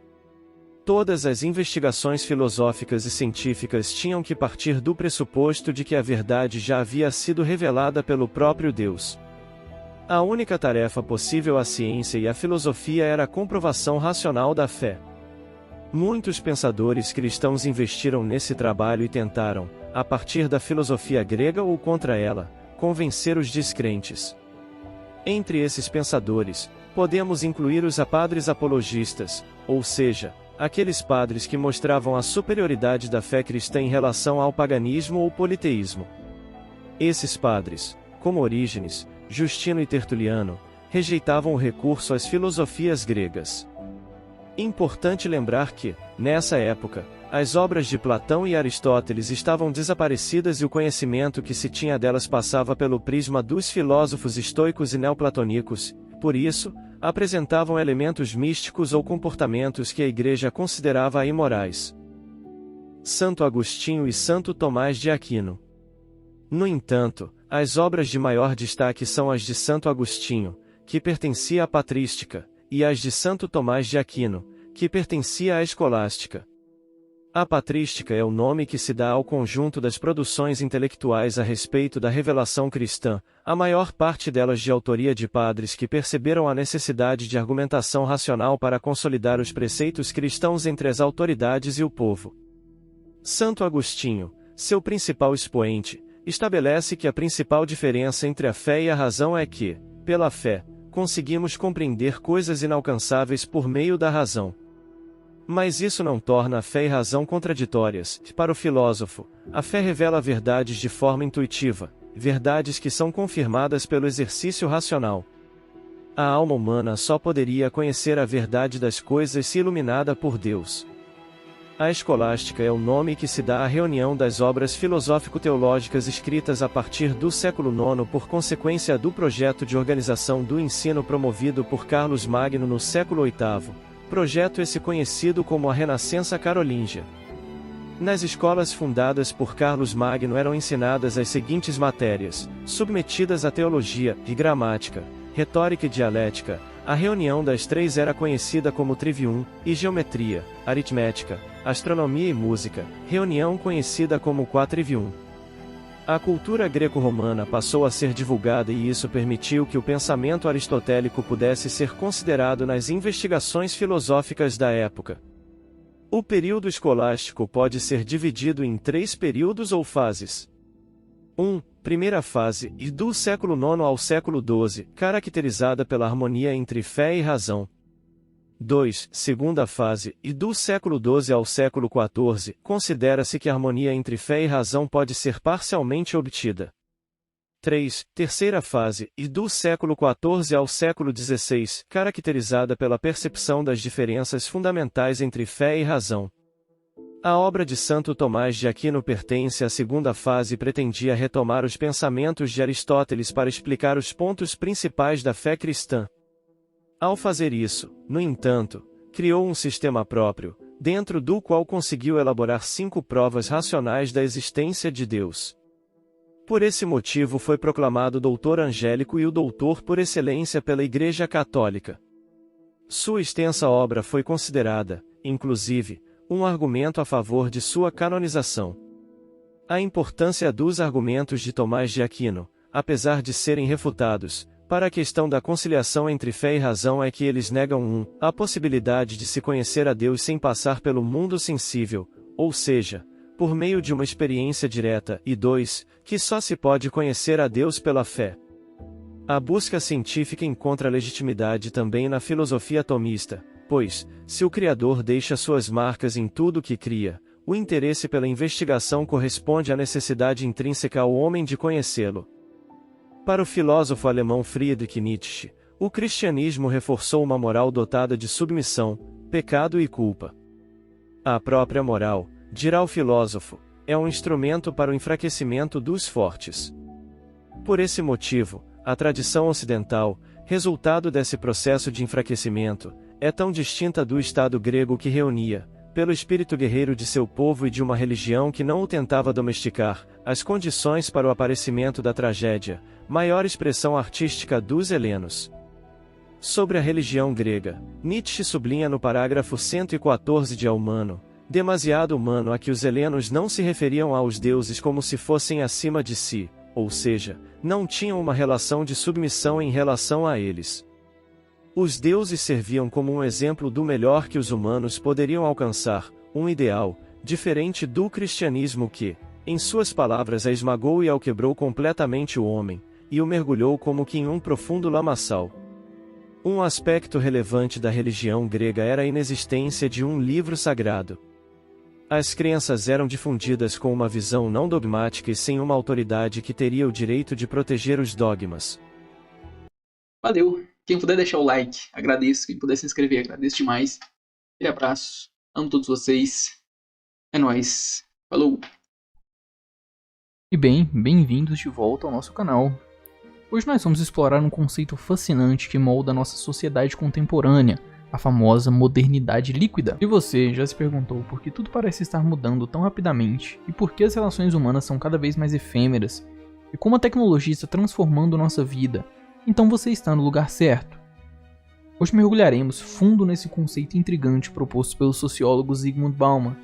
Todas as investigações filosóficas e científicas tinham que partir do pressuposto de que a verdade já havia sido revelada pelo próprio Deus. A única tarefa possível à ciência e à filosofia era a comprovação racional da fé. Muitos pensadores cristãos investiram nesse trabalho e tentaram, a partir da filosofia grega ou contra ela, convencer os descrentes. Entre esses pensadores, podemos incluir os padres apologistas, ou seja, aqueles padres que mostravam a superioridade da fé cristã em relação ao paganismo ou politeísmo. Esses padres, como Orígenes, Justino e Tertuliano, rejeitavam o recurso às filosofias gregas. Importante lembrar que, nessa época, as obras de Platão e Aristóteles estavam desaparecidas e o conhecimento que se tinha delas passava pelo prisma dos filósofos estoicos e neoplatônicos, por isso, apresentavam elementos místicos ou comportamentos que a Igreja considerava imorais. Santo Agostinho e Santo Tomás de Aquino. No entanto, as obras de maior destaque são as de Santo Agostinho, que pertencia à patrística, e as de Santo Tomás de Aquino, que pertencia à escolástica. A patrística é o nome que se dá ao conjunto das produções intelectuais a respeito da revelação cristã, a maior parte delas de autoria de padres que perceberam a necessidade de argumentação racional para consolidar os preceitos cristãos entre as autoridades e o povo. Santo Agostinho, seu principal expoente, estabelece que a principal diferença entre a fé e a razão é que, pela fé, conseguimos compreender coisas inalcançáveis por meio da razão. Mas isso não torna a fé e razão contraditórias. Para o filósofo, a fé revela verdades de forma intuitiva, verdades que são confirmadas pelo exercício racional. A alma humana só poderia conhecer a verdade das coisas se iluminada por Deus. A escolástica é o nome que se dá à reunião das obras filosófico-teológicas escritas a partir do século IX por consequência do projeto de organização do ensino promovido por Carlos Magno no século VIII, projeto esse conhecido como a Renascença Carolíngia. Nas escolas fundadas por Carlos Magno eram ensinadas as seguintes matérias, submetidas à teologia e gramática, retórica e dialética. A reunião das três era conhecida como trivium, e geometria, aritmética, astronomia e música, reunião conhecida como quatrivium. A cultura greco-romana passou a ser divulgada e isso permitiu que o pensamento aristotélico pudesse ser considerado nas investigações filosóficas da época. O período escolástico pode ser dividido em 3 períodos ou fases. 1. Primeira fase, e do século IX ao século XII, caracterizada pela harmonia entre fé e razão. 2. Segunda fase, e do século XII ao século XIV, considera-se que a harmonia entre fé e razão pode ser parcialmente obtida. 3. Terceira fase, e do século XIV ao século XVI, caracterizada pela percepção das diferenças fundamentais entre fé e razão. A obra de Santo Tomás de Aquino pertence à segunda fase e pretendia retomar os pensamentos de Aristóteles para explicar os pontos principais da fé cristã. Ao fazer isso, no entanto, criou um sistema próprio, dentro do qual conseguiu elaborar 5 provas racionais da existência de Deus. Por esse motivo foi proclamado doutor angélico e o doutor por excelência pela Igreja Católica. Sua extensa obra foi considerada, inclusive, um argumento a favor de sua canonização. A importância dos argumentos de Tomás de Aquino, apesar de serem refutados, para a questão da conciliação entre fé e razão é que eles negam a possibilidade de se conhecer a Deus sem passar pelo mundo sensível, ou seja, por meio de uma experiência direta, e 2, que só se pode conhecer a Deus pela fé. A busca científica encontra legitimidade também na filosofia tomista, pois, se o Criador deixa suas marcas em tudo que cria, o interesse pela investigação corresponde à necessidade intrínseca ao homem de conhecê-lo. Para o filósofo alemão Friedrich Nietzsche, o cristianismo reforçou uma moral dotada de submissão, pecado e culpa. A própria moral, dirá o filósofo, é um instrumento para o enfraquecimento dos fortes. Por esse motivo, a tradição ocidental, resultado desse processo de enfraquecimento, é tão distinta do Estado grego que reunia, pelo espírito guerreiro de seu povo e de uma religião que não o tentava domesticar, as condições para o aparecimento da tragédia, maior expressão artística dos helenos. Sobre a religião grega, Nietzsche sublinha no parágrafo 114 de A Humano, demasiado humano a que os helenos não se referiam aos deuses como se fossem acima de si, ou seja, não tinham uma relação de submissão em relação a eles. Os deuses serviam como um exemplo do melhor que os humanos poderiam alcançar, um ideal, diferente do cristianismo que, em suas palavras, a esmagou e alquebrou completamente o homem, e o mergulhou como que em um profundo lamaçal. Um aspecto relevante da religião grega era a inexistência de um livro sagrado. As crenças eram difundidas com uma visão não dogmática e sem uma autoridade que teria o direito de proteger os dogmas. Valeu! Quem puder deixar o like, agradeço. Quem puder se inscrever, agradeço demais. Aquele abraço. Amo todos vocês. É nóis. Falou! E bem, bem-vindos de volta ao nosso canal. Hoje nós vamos explorar um conceito fascinante que molda a nossa sociedade contemporânea, a famosa modernidade líquida. E você já se perguntou por que tudo parece estar mudando tão rapidamente e por que as relações humanas são cada vez mais efêmeras e como a tecnologia está transformando nossa vida? Então você está no lugar certo. Hoje mergulharemos fundo nesse conceito intrigante proposto pelo sociólogo Zygmunt Bauman.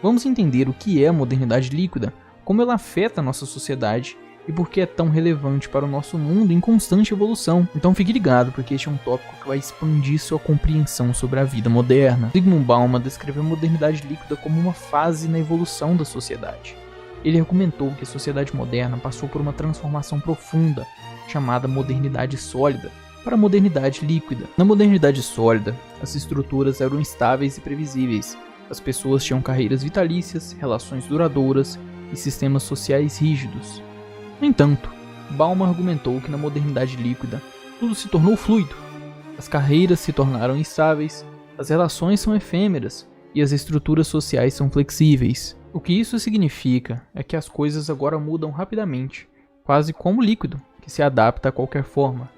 Vamos entender o que é a modernidade líquida, como ela afeta a nossa sociedade e por que é tão relevante para o nosso mundo em constante evolução. Então fique ligado, porque este é um tópico que vai expandir sua compreensão sobre a vida moderna. Zygmunt Bauman descreveu a modernidade líquida como uma fase na evolução da sociedade. Ele argumentou que a sociedade moderna passou por uma transformação profunda, chamada modernidade sólida, para a modernidade líquida. Na modernidade sólida, as estruturas eram estáveis e previsíveis. As pessoas tinham carreiras vitalícias, relações duradouras e sistemas sociais rígidos. No entanto, Bauman argumentou que na modernidade líquida, tudo se tornou fluido. As carreiras se tornaram instáveis, as relações são efêmeras e as estruturas sociais são flexíveis. O que isso significa é que as coisas agora mudam rapidamente, quase como líquido, que se adapta a qualquer forma.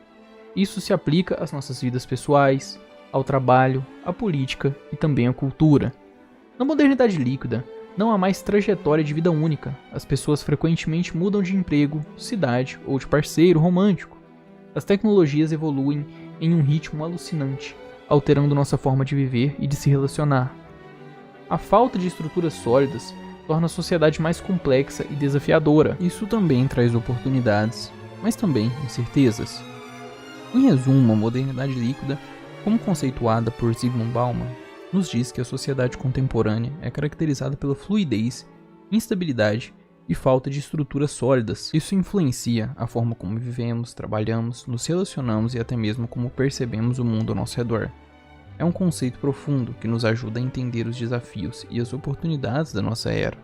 Isso se aplica às nossas vidas pessoais, ao trabalho, à política e também à cultura. Na modernidade líquida, não há mais trajetória de vida única. As pessoas frequentemente mudam de emprego, cidade ou de parceiro romântico. As tecnologias evoluem em um ritmo alucinante, alterando nossa forma de viver e de se relacionar. A falta de estruturas sólidas torna a sociedade mais complexa e desafiadora. Isso também traz oportunidades, mas também incertezas. Em resumo, a modernidade líquida, como conceituada por Zygmunt Bauman, nos diz que a sociedade contemporânea é caracterizada pela fluidez, instabilidade e falta de estruturas sólidas. Isso influencia a forma como vivemos, trabalhamos, nos relacionamos e até mesmo como percebemos o mundo ao nosso redor. É um conceito profundo que nos ajuda a entender os desafios e as oportunidades da nossa era.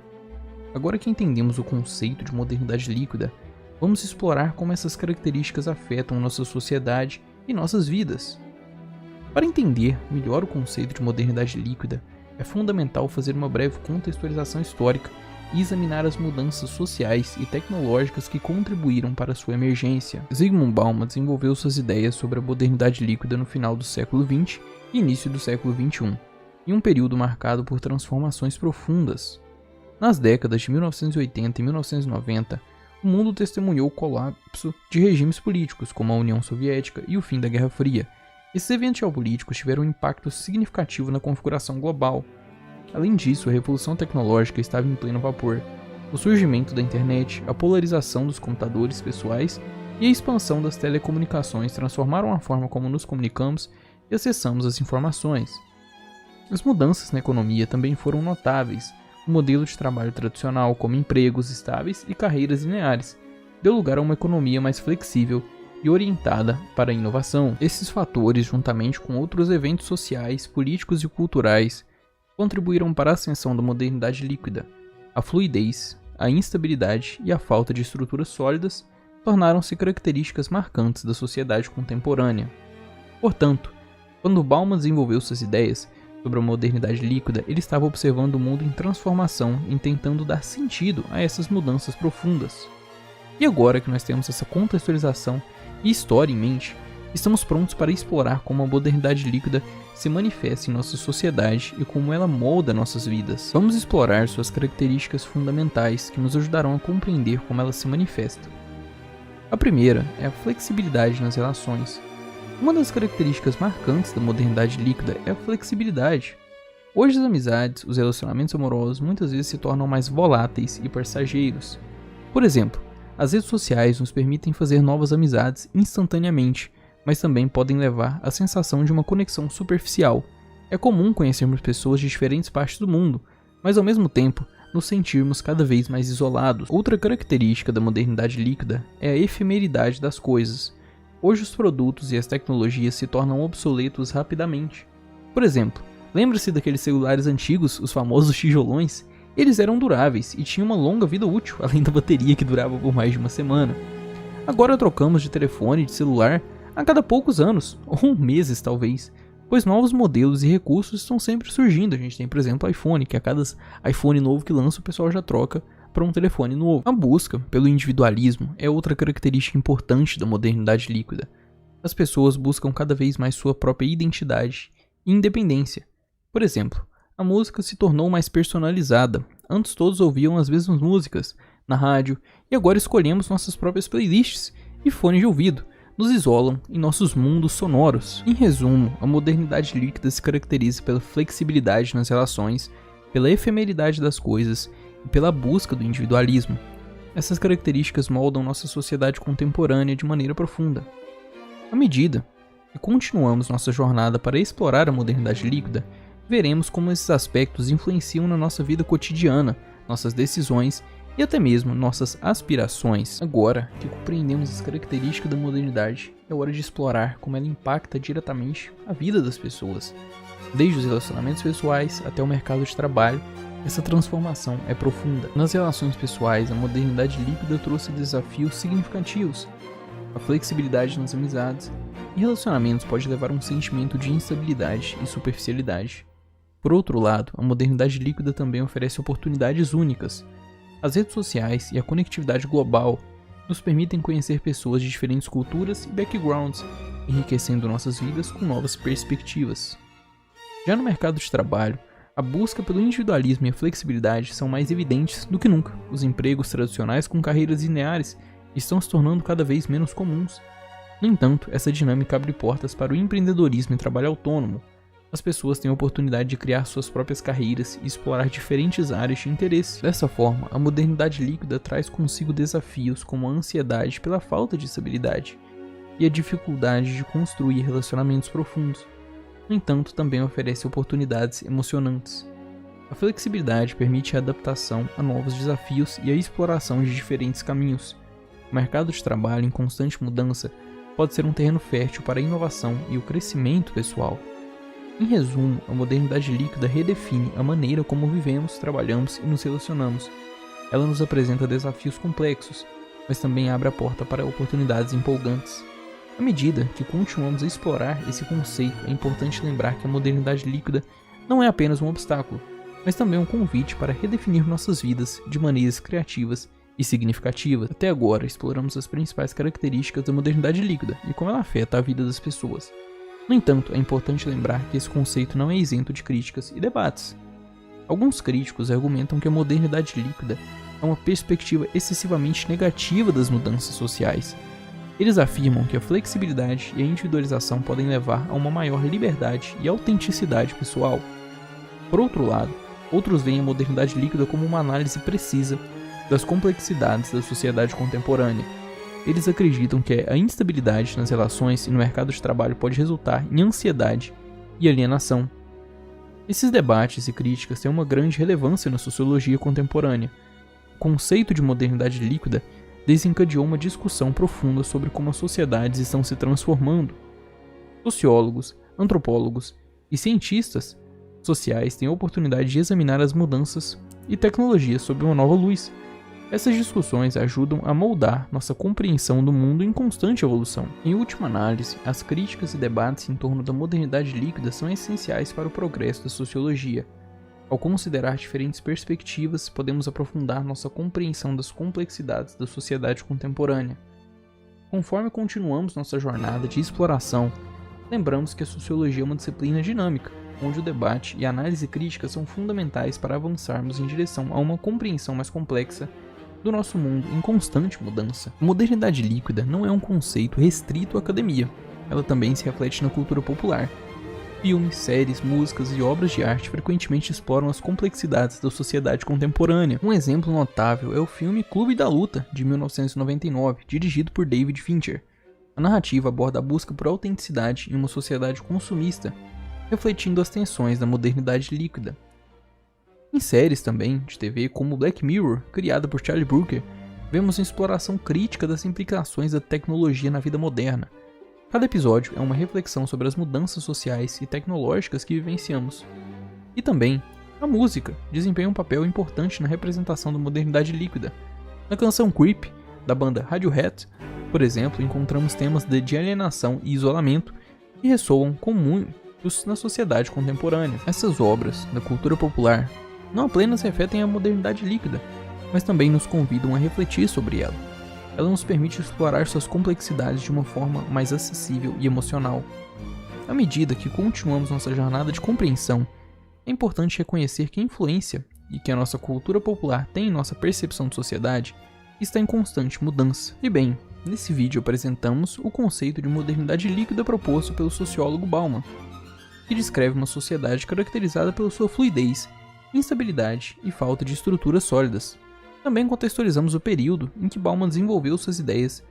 Agora que entendemos o conceito de modernidade líquida, vamos explorar como essas características afetam nossa sociedade e nossas vidas. Para entender melhor o conceito de modernidade líquida, é fundamental fazer uma breve contextualização histórica e examinar as mudanças sociais e tecnológicas que contribuíram para sua emergência. Zygmunt Bauman desenvolveu suas ideias sobre a modernidade líquida no final do século XX e início do século XXI, em um período marcado por transformações profundas. Nas décadas de 1980 e 1990, o mundo testemunhou o colapso de regimes políticos, como a União Soviética e o fim da Guerra Fria. Esses eventos geopolíticos tiveram um impacto significativo na configuração global. Além disso, a revolução tecnológica estava em pleno vapor. O surgimento da internet, a polarização dos computadores pessoais e a expansão das telecomunicações transformaram a forma como nos comunicamos e acessamos as informações. As mudanças na economia também foram notáveis. O modelo de trabalho tradicional, como empregos estáveis e carreiras lineares, deu lugar a uma economia mais flexível e orientada para a inovação. Esses fatores, juntamente com outros eventos sociais, políticos e culturais, contribuíram para a ascensão da modernidade líquida. A fluidez, a instabilidade e a falta de estruturas sólidas tornaram-se características marcantes da sociedade contemporânea. Portanto, quando Bauman desenvolveu suas ideias sobre a modernidade líquida, ele estava observando o mundo em transformação e tentando dar sentido a essas mudanças profundas. E agora que nós temos essa contextualização e história em mente, estamos prontos para explorar como a modernidade líquida se manifesta em nossa sociedade e como ela molda nossas vidas. Vamos explorar suas características fundamentais que nos ajudarão a compreender como ela se manifesta. A primeira é a flexibilidade nas relações. Uma das características marcantes da modernidade líquida é a flexibilidade. Hoje as amizades, os relacionamentos amorosos muitas vezes se tornam mais voláteis e passageiros. Por exemplo, as redes sociais nos permitem fazer novas amizades instantaneamente, mas também podem levar à sensação de uma conexão superficial. É comum conhecermos pessoas de diferentes partes do mundo, mas ao mesmo tempo nos sentirmos cada vez mais isolados. Outra característica da modernidade líquida é a efemeridade das coisas. Hoje os produtos e as tecnologias se tornam obsoletos rapidamente. Por exemplo, lembra-se daqueles celulares antigos, os famosos tijolões? Eles eram duráveis e tinham uma longa vida útil, além da bateria que durava por mais de uma semana. Agora trocamos de telefone e de celular a cada poucos anos, ou meses talvez, pois novos modelos e recursos estão sempre surgindo. A gente tem, por exemplo, o iPhone, que a cada iPhone novo que lança o pessoal já troca para um telefone novo. A busca pelo individualismo é outra característica importante da modernidade líquida. As pessoas buscam cada vez mais sua própria identidade e independência. Por exemplo, a música se tornou mais personalizada. Antes todos ouviam as mesmas músicas na rádio e agora escolhemos nossas próprias playlists e fones de ouvido. Nos isolam em nossos mundos sonoros. Em resumo, a modernidade líquida se caracteriza pela flexibilidade nas relações, pela efemeridade das coisas e pela busca do individualismo. Essas características moldam nossa sociedade contemporânea de maneira profunda. À medida que continuamos nossa jornada para explorar a modernidade líquida, veremos como esses aspectos influenciam na nossa vida cotidiana, nossas decisões e até mesmo nossas aspirações. Agora que compreendemos as características da modernidade, é hora de explorar como ela impacta diretamente a vida das pessoas. Desde os relacionamentos pessoais até o mercado de trabalho, essa transformação é profunda. Nas relações pessoais, a modernidade líquida trouxe desafios significativos. A flexibilidade nas amizades e relacionamentos pode levar a um sentimento de instabilidade e superficialidade. Por outro lado, a modernidade líquida também oferece oportunidades únicas. As redes sociais e a conectividade global nos permitem conhecer pessoas de diferentes culturas e backgrounds, enriquecendo nossas vidas com novas perspectivas. Já no mercado de trabalho, a busca pelo individualismo e a flexibilidade são mais evidentes do que nunca. Os empregos tradicionais com carreiras lineares estão se tornando cada vez menos comuns. No entanto, essa dinâmica abre portas para o empreendedorismo e trabalho autônomo. As pessoas têm a oportunidade de criar suas próprias carreiras e explorar diferentes áreas de interesse. Dessa forma, a modernidade líquida traz consigo desafios como a ansiedade pela falta de estabilidade e a dificuldade de construir relacionamentos profundos. No entanto, também oferece oportunidades emocionantes. A flexibilidade permite a adaptação a novos desafios e a exploração de diferentes caminhos. O mercado de trabalho em constante mudança pode ser um terreno fértil para a inovação e o crescimento pessoal. Em resumo, a modernidade líquida redefine a maneira como vivemos, trabalhamos e nos relacionamos. Ela nos apresenta desafios complexos, mas também abre a porta para oportunidades empolgantes. À medida que continuamos a explorar esse conceito, é importante lembrar que a modernidade líquida não é apenas um obstáculo, mas também um convite para redefinir nossas vidas de maneiras criativas e significativas. Até agora, exploramos as principais características da modernidade líquida e como ela afeta a vida das pessoas. No entanto, é importante lembrar que esse conceito não é isento de críticas e debates. Alguns críticos argumentam que a modernidade líquida é uma perspectiva excessivamente negativa das mudanças sociais. Eles afirmam que a flexibilidade e a individualização podem levar a uma maior liberdade e autenticidade pessoal. Por outro lado, outros veem a modernidade líquida como uma análise precisa das complexidades da sociedade contemporânea. Eles acreditam que a instabilidade nas relações e no mercado de trabalho pode resultar em ansiedade e alienação. Esses debates e críticas têm uma grande relevância na sociologia contemporânea. O conceito de modernidade líquida desencadeou uma discussão profunda sobre como as sociedades estão se transformando. Sociólogos, antropólogos e cientistas sociais têm a oportunidade de examinar as mudanças e tecnologias sob uma nova luz. Essas discussões ajudam a moldar nossa compreensão do mundo em constante evolução. Em última análise, as críticas e debates em torno da modernidade líquida são essenciais para o progresso da sociologia. Ao considerar diferentes perspectivas, podemos aprofundar nossa compreensão das complexidades da sociedade contemporânea. Conforme continuamos nossa jornada de exploração, lembramos que a sociologia é uma disciplina dinâmica, onde o debate e a análise crítica são fundamentais para avançarmos em direção a uma compreensão mais complexa do nosso mundo em constante mudança. A modernidade líquida não é um conceito restrito à academia, ela também se reflete na cultura popular. Filmes, séries, músicas e obras de arte frequentemente exploram as complexidades da sociedade contemporânea. Um exemplo notável é o filme Clube da Luta, de 1999, dirigido por David Fincher. A narrativa aborda a busca por autenticidade em uma sociedade consumista, refletindo as tensões da modernidade líquida. Em séries também, de TV, como Black Mirror, criada por Charlie Brooker, vemos uma exploração crítica das implicações da tecnologia na vida moderna. Cada episódio é uma reflexão sobre as mudanças sociais e tecnológicas que vivenciamos. E também, a música desempenha um papel importante na representação da modernidade líquida. Na canção Creep, da banda Radiohead, por exemplo, encontramos temas de alienação e isolamento que ressoam com muitos na sociedade contemporânea. Essas obras da cultura popular não apenas refletem a modernidade líquida, mas também nos convidam a refletir sobre ela. Ela nos permite explorar suas complexidades de uma forma mais acessível e emocional. À medida que continuamos nossa jornada de compreensão, é importante reconhecer que a influência e que a nossa cultura popular tem em nossa percepção de sociedade está em constante mudança. E bem, nesse vídeo apresentamos o conceito de modernidade líquida proposto pelo sociólogo Bauman, que descreve uma sociedade caracterizada pela sua fluidez, instabilidade e falta de estruturas sólidas. Também contextualizamos o período em que Bauman desenvolveu suas ideias,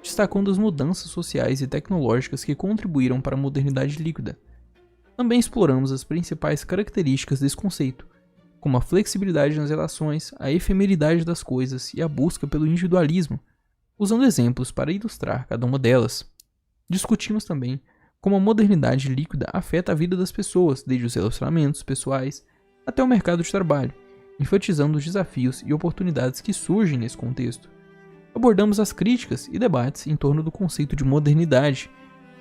destacando as mudanças sociais e tecnológicas que contribuíram para a modernidade líquida. Também exploramos as principais características desse conceito, como a flexibilidade nas relações, a efemeridade das coisas e a busca pelo individualismo, usando exemplos para ilustrar cada uma delas. Discutimos também como a modernidade líquida afeta a vida das pessoas, desde os relacionamentos pessoais até o mercado de trabalho, enfatizando os desafios e oportunidades que surgem nesse contexto. Abordamos as críticas e debates em torno do conceito de modernidade,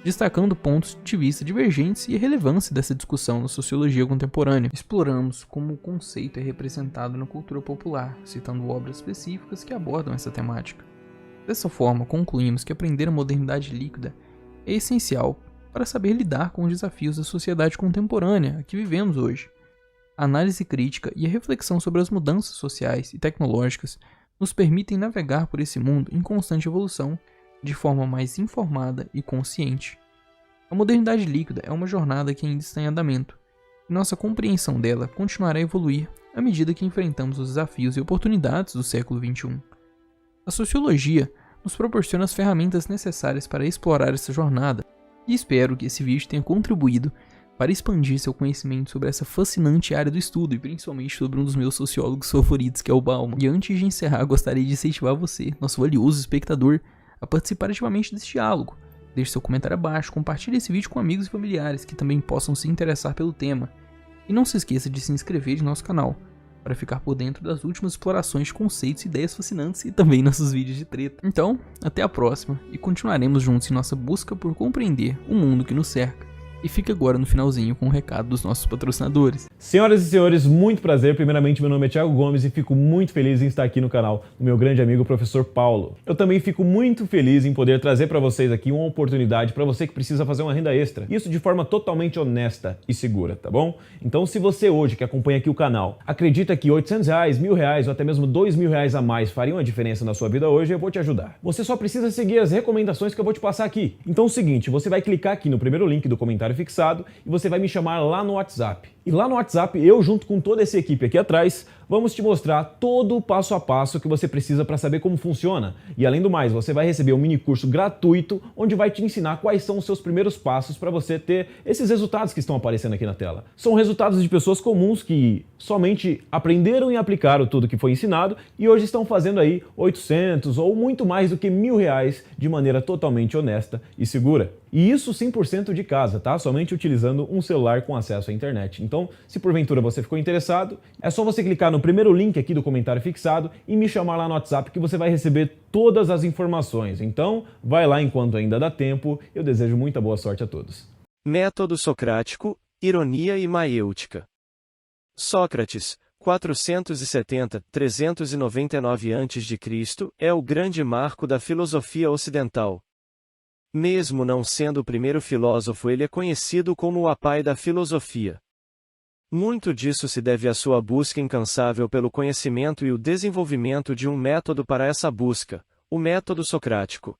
destacando pontos de vista divergentes e a relevância dessa discussão na sociologia contemporânea. Exploramos como o conceito é representado na cultura popular, citando obras específicas que abordam essa temática. Dessa forma, concluímos que aprender a modernidade líquida é essencial para saber lidar com os desafios da sociedade contemporânea que vivemos hoje. A análise crítica e a reflexão sobre as mudanças sociais e tecnológicas nos permitem navegar por esse mundo em constante evolução de forma mais informada e consciente. A modernidade líquida é uma jornada que ainda está em andamento, e nossa compreensão dela continuará a evoluir à medida que enfrentamos os desafios e oportunidades do século XXI. A sociologia nos proporciona as ferramentas necessárias para explorar essa jornada, e espero que esse vídeo tenha contribuído para expandir seu conhecimento sobre essa fascinante área do estudo e principalmente sobre um dos meus sociólogos favoritos, que é o Bauman. E antes de encerrar, gostaria de incentivar você, nosso valioso espectador, a participar ativamente desse diálogo. Deixe seu comentário abaixo, compartilhe esse vídeo com amigos e familiares que também possam se interessar pelo tema. E não se esqueça de se inscrever em nosso canal, para ficar por dentro das últimas explorações de conceitos e ideias fascinantes e também nossos vídeos de treta. Então, até a próxima e continuaremos juntos em nossa busca por compreender o mundo que nos cerca E fica agora no finalzinho com o recado dos nossos patrocinadores. Senhoras e senhores, muito prazer. Primeiramente, meu nome é Thiago Gomes e fico muito feliz em estar aqui no canal do meu grande amigo professor Paulo. Eu também fico muito feliz em poder trazer para vocês aqui uma oportunidade para você que precisa fazer uma renda extra. Isso de forma totalmente honesta e segura, tá bom? Então, se você hoje que acompanha aqui o canal acredita que R$800, R$1.000 ou até mesmo R$2.000 a mais fariam a diferença na sua vida hoje, eu vou te ajudar. Você só precisa seguir as recomendações que eu vou te passar aqui. Então é o seguinte, você vai clicar aqui no primeiro link do comentário fixado e você vai me chamar lá no WhatsApp. E lá no WhatsApp, eu junto com toda essa equipe aqui atrás, vamos te mostrar todo o passo a passo que você precisa para saber como funciona. E além do mais, você vai receber um mini curso gratuito onde vai te ensinar quais são os seus primeiros passos para você ter esses resultados que estão aparecendo aqui na tela. São resultados de pessoas comuns que somente aprenderam e aplicaram tudo que foi ensinado e hoje estão fazendo aí 800 ou muito mais do que R$1.000 de maneira totalmente honesta e segura. E isso 100% de casa, tá? Somente utilizando um celular com acesso à internet. Então, se porventura você ficou interessado, é só você clicar no primeiro link aqui do comentário fixado e me chamar lá no WhatsApp que você vai receber todas as informações. Então, vai lá enquanto ainda dá tempo. Eu desejo muita boa sorte a todos. Método socrático, ironia e maiêutica. Sócrates, 470-399 a.C., é o grande marco da filosofia ocidental. Mesmo não sendo o primeiro filósofo, ele é conhecido como o pai da filosofia. Muito disso se deve à sua busca incansável pelo conhecimento e o desenvolvimento de um método para essa busca, o método socrático.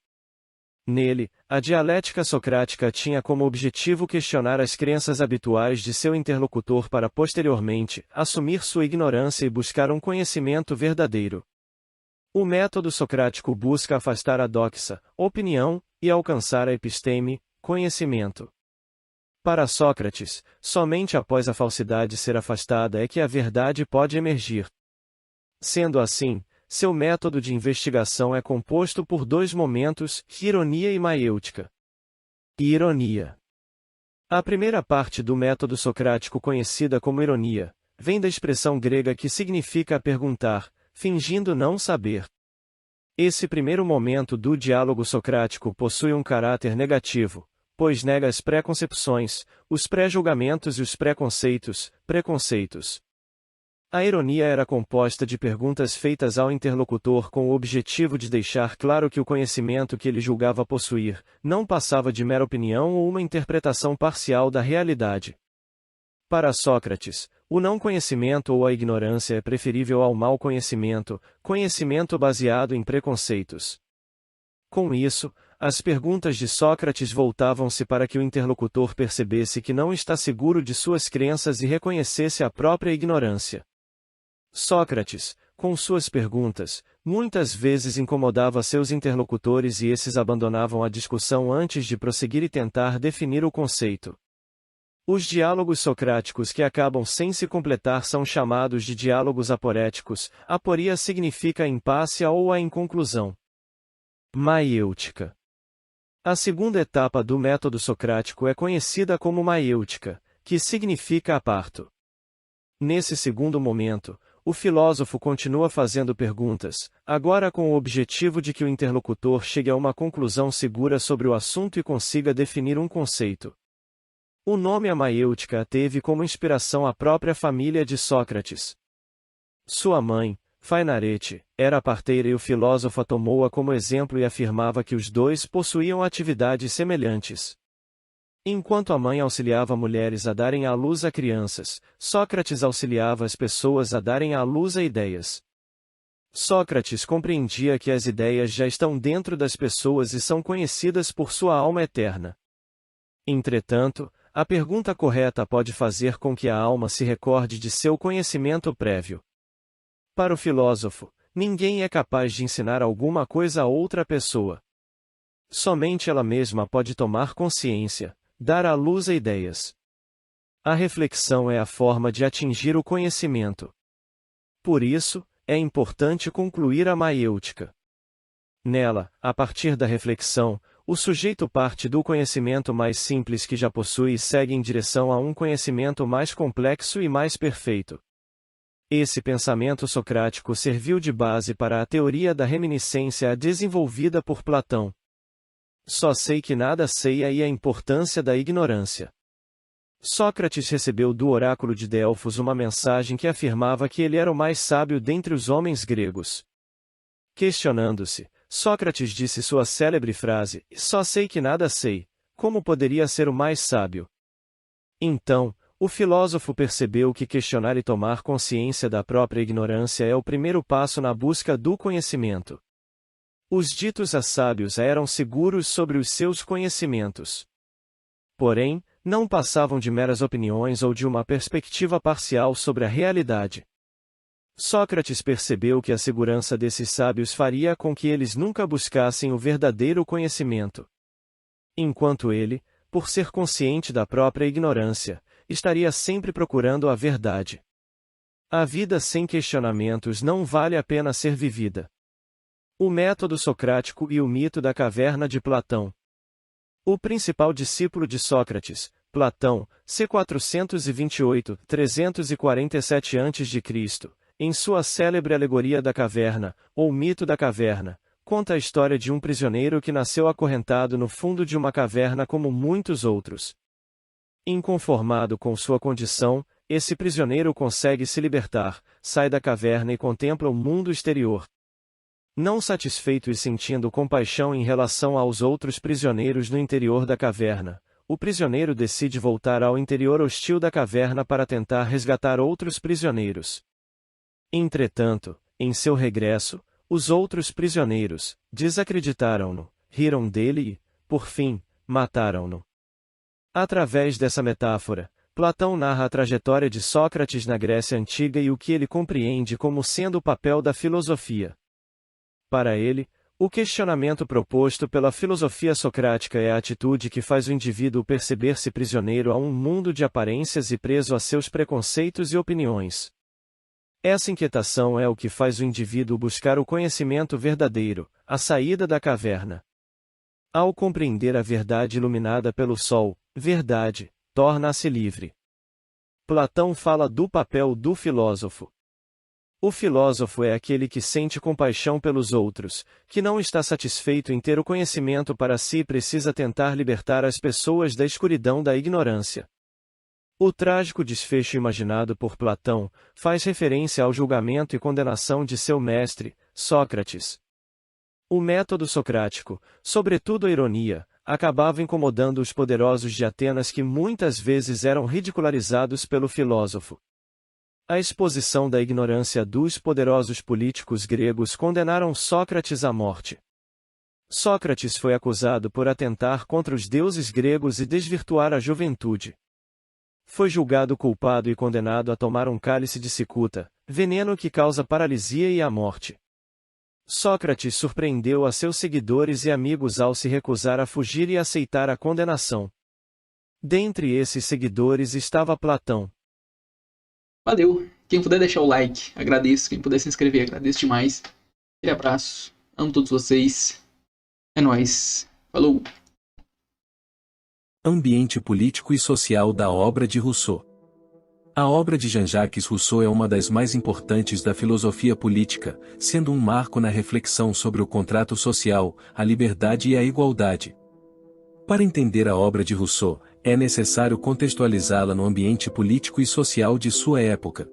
Nele, a dialética socrática tinha como objetivo questionar as crenças habituais de seu interlocutor para posteriormente assumir sua ignorância e buscar um conhecimento verdadeiro. O método socrático busca afastar a doxa, opinião, e alcançar a episteme, conhecimento. Para Sócrates, somente após a falsidade ser afastada é que a verdade pode emergir. Sendo assim, seu método de investigação é composto por dois momentos, ironia e maiêutica. Ironia. A primeira parte do método socrático, conhecida como ironia, vem da expressão grega que significa perguntar, fingindo não saber. Esse primeiro momento do diálogo socrático possui um caráter negativo, pois nega as preconcepções, os pré-julgamentos e os preconceitos. A ironia era composta de perguntas feitas ao interlocutor com o objetivo de deixar claro que o conhecimento que ele julgava possuir não passava de mera opinião ou uma interpretação parcial da realidade. Para Sócrates, o não conhecimento ou a ignorância é preferível ao mau conhecimento, conhecimento baseado em preconceitos. Com isso, as perguntas de Sócrates voltavam-se para que o interlocutor percebesse que não está seguro de suas crenças e reconhecesse a própria ignorância. Sócrates, com suas perguntas, muitas vezes incomodava seus interlocutores e esses abandonavam a discussão antes de prosseguir e tentar definir o conceito. Os diálogos socráticos que acabam sem se completar são chamados de diálogos aporéticos. Aporia significa impasse ou a inconclusão. Maiêutica. A segunda etapa do método socrático é conhecida como maiêutica, que significa aparto. Nesse segundo momento, o filósofo continua fazendo perguntas, agora com o objetivo de que o interlocutor chegue a uma conclusão segura sobre o assunto e consiga definir um conceito. O nome a maiêutica teve como inspiração a própria família de Sócrates. Sua mãe, Fainarete, era parteira e o filósofo a tomou-a como exemplo e afirmava que os dois possuíam atividades semelhantes. Enquanto a mãe auxiliava mulheres a darem à luz a crianças, Sócrates auxiliava as pessoas a darem à luz a ideias. Sócrates compreendia que as ideias já estão dentro das pessoas e são conhecidas por sua alma eterna. Entretanto, a pergunta correta pode fazer com que a alma se recorde de seu conhecimento prévio. Para o filósofo, ninguém é capaz de ensinar alguma coisa a outra pessoa. Somente ela mesma pode tomar consciência, dar à luz a ideias. A reflexão é a forma de atingir o conhecimento. Por isso, é importante concluir a maiêutica. Nela, a partir da reflexão, o sujeito parte do conhecimento mais simples que já possui e segue em direção a um conhecimento mais complexo e mais perfeito. Esse pensamento socrático serviu de base para a teoria da reminiscência desenvolvida por Platão. Só sei que nada sei e a importância da ignorância. Sócrates recebeu do oráculo de Delfos uma mensagem que afirmava que ele era o mais sábio dentre os homens gregos. Questionando-se, Sócrates disse sua célebre frase: "Só sei que nada sei, como poderia ser o mais sábio?" Então, o filósofo percebeu que questionar e tomar consciência da própria ignorância é o primeiro passo na busca do conhecimento. Os ditos sábios eram seguros sobre os seus conhecimentos. Porém, não passavam de meras opiniões ou de uma perspectiva parcial sobre a realidade. Sócrates percebeu que a segurança desses sábios faria com que eles nunca buscassem o verdadeiro conhecimento. Enquanto ele, por ser consciente da própria ignorância, estaria sempre procurando a verdade. A vida sem questionamentos não vale a pena ser vivida. O método socrático e o mito da caverna de Platão. O principal discípulo de Sócrates, Platão, c. 428-347 a.C., em sua célebre Alegoria da Caverna, ou Mito da Caverna, conta a história de um prisioneiro que nasceu acorrentado no fundo de uma caverna como muitos outros. Inconformado com sua condição, esse prisioneiro consegue se libertar, sai da caverna e contempla o mundo exterior. Não satisfeito e sentindo compaixão em relação aos outros prisioneiros no interior da caverna, o prisioneiro decide voltar ao interior hostil da caverna para tentar resgatar outros prisioneiros. Entretanto, em seu regresso, os outros prisioneiros desacreditaram-no, riram dele e, por fim, mataram-no. Através dessa metáfora, Platão narra a trajetória de Sócrates na Grécia Antiga e o que ele compreende como sendo o papel da filosofia. Para ele, o questionamento proposto pela filosofia socrática é a atitude que faz o indivíduo perceber-se prisioneiro a um mundo de aparências e preso a seus preconceitos e opiniões. Essa inquietação é o que faz o indivíduo buscar o conhecimento verdadeiro, a saída da caverna. Ao compreender a verdade iluminada pelo sol, verdade, torna-se livre. Platão fala do papel do filósofo. O filósofo é aquele que sente compaixão pelos outros, que não está satisfeito em ter o conhecimento para si e precisa tentar libertar as pessoas da escuridão da ignorância. O trágico desfecho imaginado por Platão faz referência ao julgamento e condenação de seu mestre, Sócrates. O método socrático, sobretudo a ironia, acabava incomodando os poderosos de Atenas que muitas vezes eram ridicularizados pelo filósofo. A exposição da ignorância dos poderosos políticos gregos condenaram Sócrates à morte. Sócrates foi acusado por atentar contra os deuses gregos e desvirtuar a juventude. Foi julgado culpado e condenado a tomar um cálice de cicuta, veneno que causa paralisia e a morte. Sócrates surpreendeu a seus seguidores e amigos ao se recusar a fugir e aceitar a condenação. Dentre esses seguidores estava Platão. Valeu! Quem puder deixar o like, agradeço. Quem puder se inscrever, agradeço demais. Aquele abraço. Amo todos vocês. É nóis. Falou! Ambiente político e social da obra de Rousseau. A obra de Jean-Jacques Rousseau é uma das mais importantes da filosofia política, sendo um marco na reflexão sobre o contrato social, a liberdade e a igualdade. Para entender a obra de Rousseau, é necessário contextualizá-la no ambiente político e social de sua época.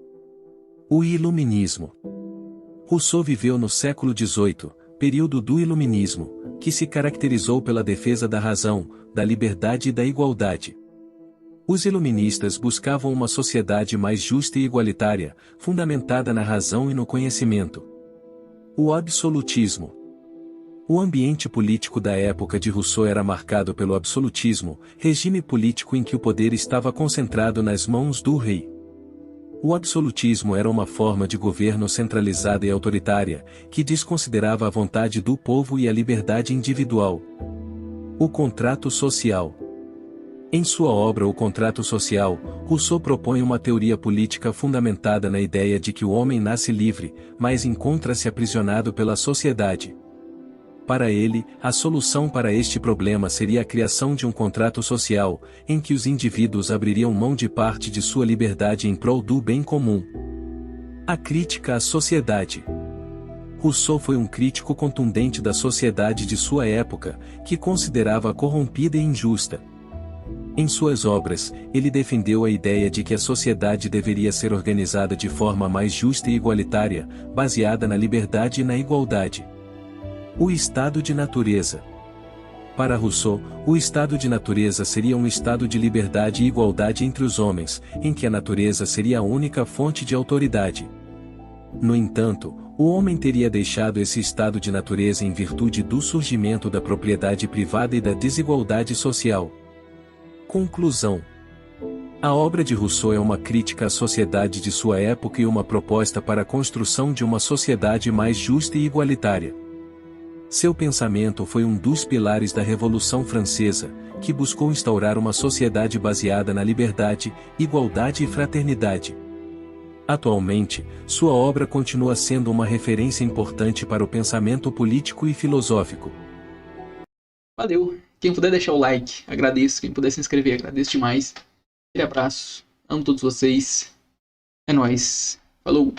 O Iluminismo. Rousseau viveu no século XVIII, período do Iluminismo, que se caracterizou pela defesa da razão, da liberdade e da igualdade. Os iluministas buscavam uma sociedade mais justa e igualitária, fundamentada na razão e no conhecimento. O absolutismo. O ambiente político da época de Rousseau era marcado pelo absolutismo, regime político em que o poder estava concentrado nas mãos do rei. O absolutismo era uma forma de governo centralizada e autoritária, que desconsiderava a vontade do povo e a liberdade individual. O contrato social. Em sua obra O Contrato Social, Rousseau propõe uma teoria política fundamentada na ideia de que o homem nasce livre, mas encontra-se aprisionado pela sociedade. Para ele, a solução para este problema seria a criação de um contrato social, em que os indivíduos abririam mão de parte de sua liberdade em prol do bem comum. A crítica à sociedade. Rousseau foi um crítico contundente da sociedade de sua época, que considerava corrompida e injusta. Em suas obras, ele defendeu a ideia de que a sociedade deveria ser organizada de forma mais justa e igualitária, baseada na liberdade e na igualdade. O estado de natureza. Para Rousseau, o estado de natureza seria um estado de liberdade e igualdade entre os homens, em que a natureza seria a única fonte de autoridade. No entanto, o homem teria deixado esse estado de natureza em virtude do surgimento da propriedade privada e da desigualdade social. Conclusão. A obra de Rousseau é uma crítica à sociedade de sua época e uma proposta para a construção de uma sociedade mais justa e igualitária. Seu pensamento foi um dos pilares da Revolução Francesa, que buscou instaurar uma sociedade baseada na liberdade, igualdade e fraternidade. Atualmente, sua obra continua sendo uma referência importante para o pensamento político e filosófico. Valeu! Quem puder deixar o like, agradeço. Quem puder se inscrever, agradeço demais. Aquele abraço. Amo todos vocês. É nóis. Falou!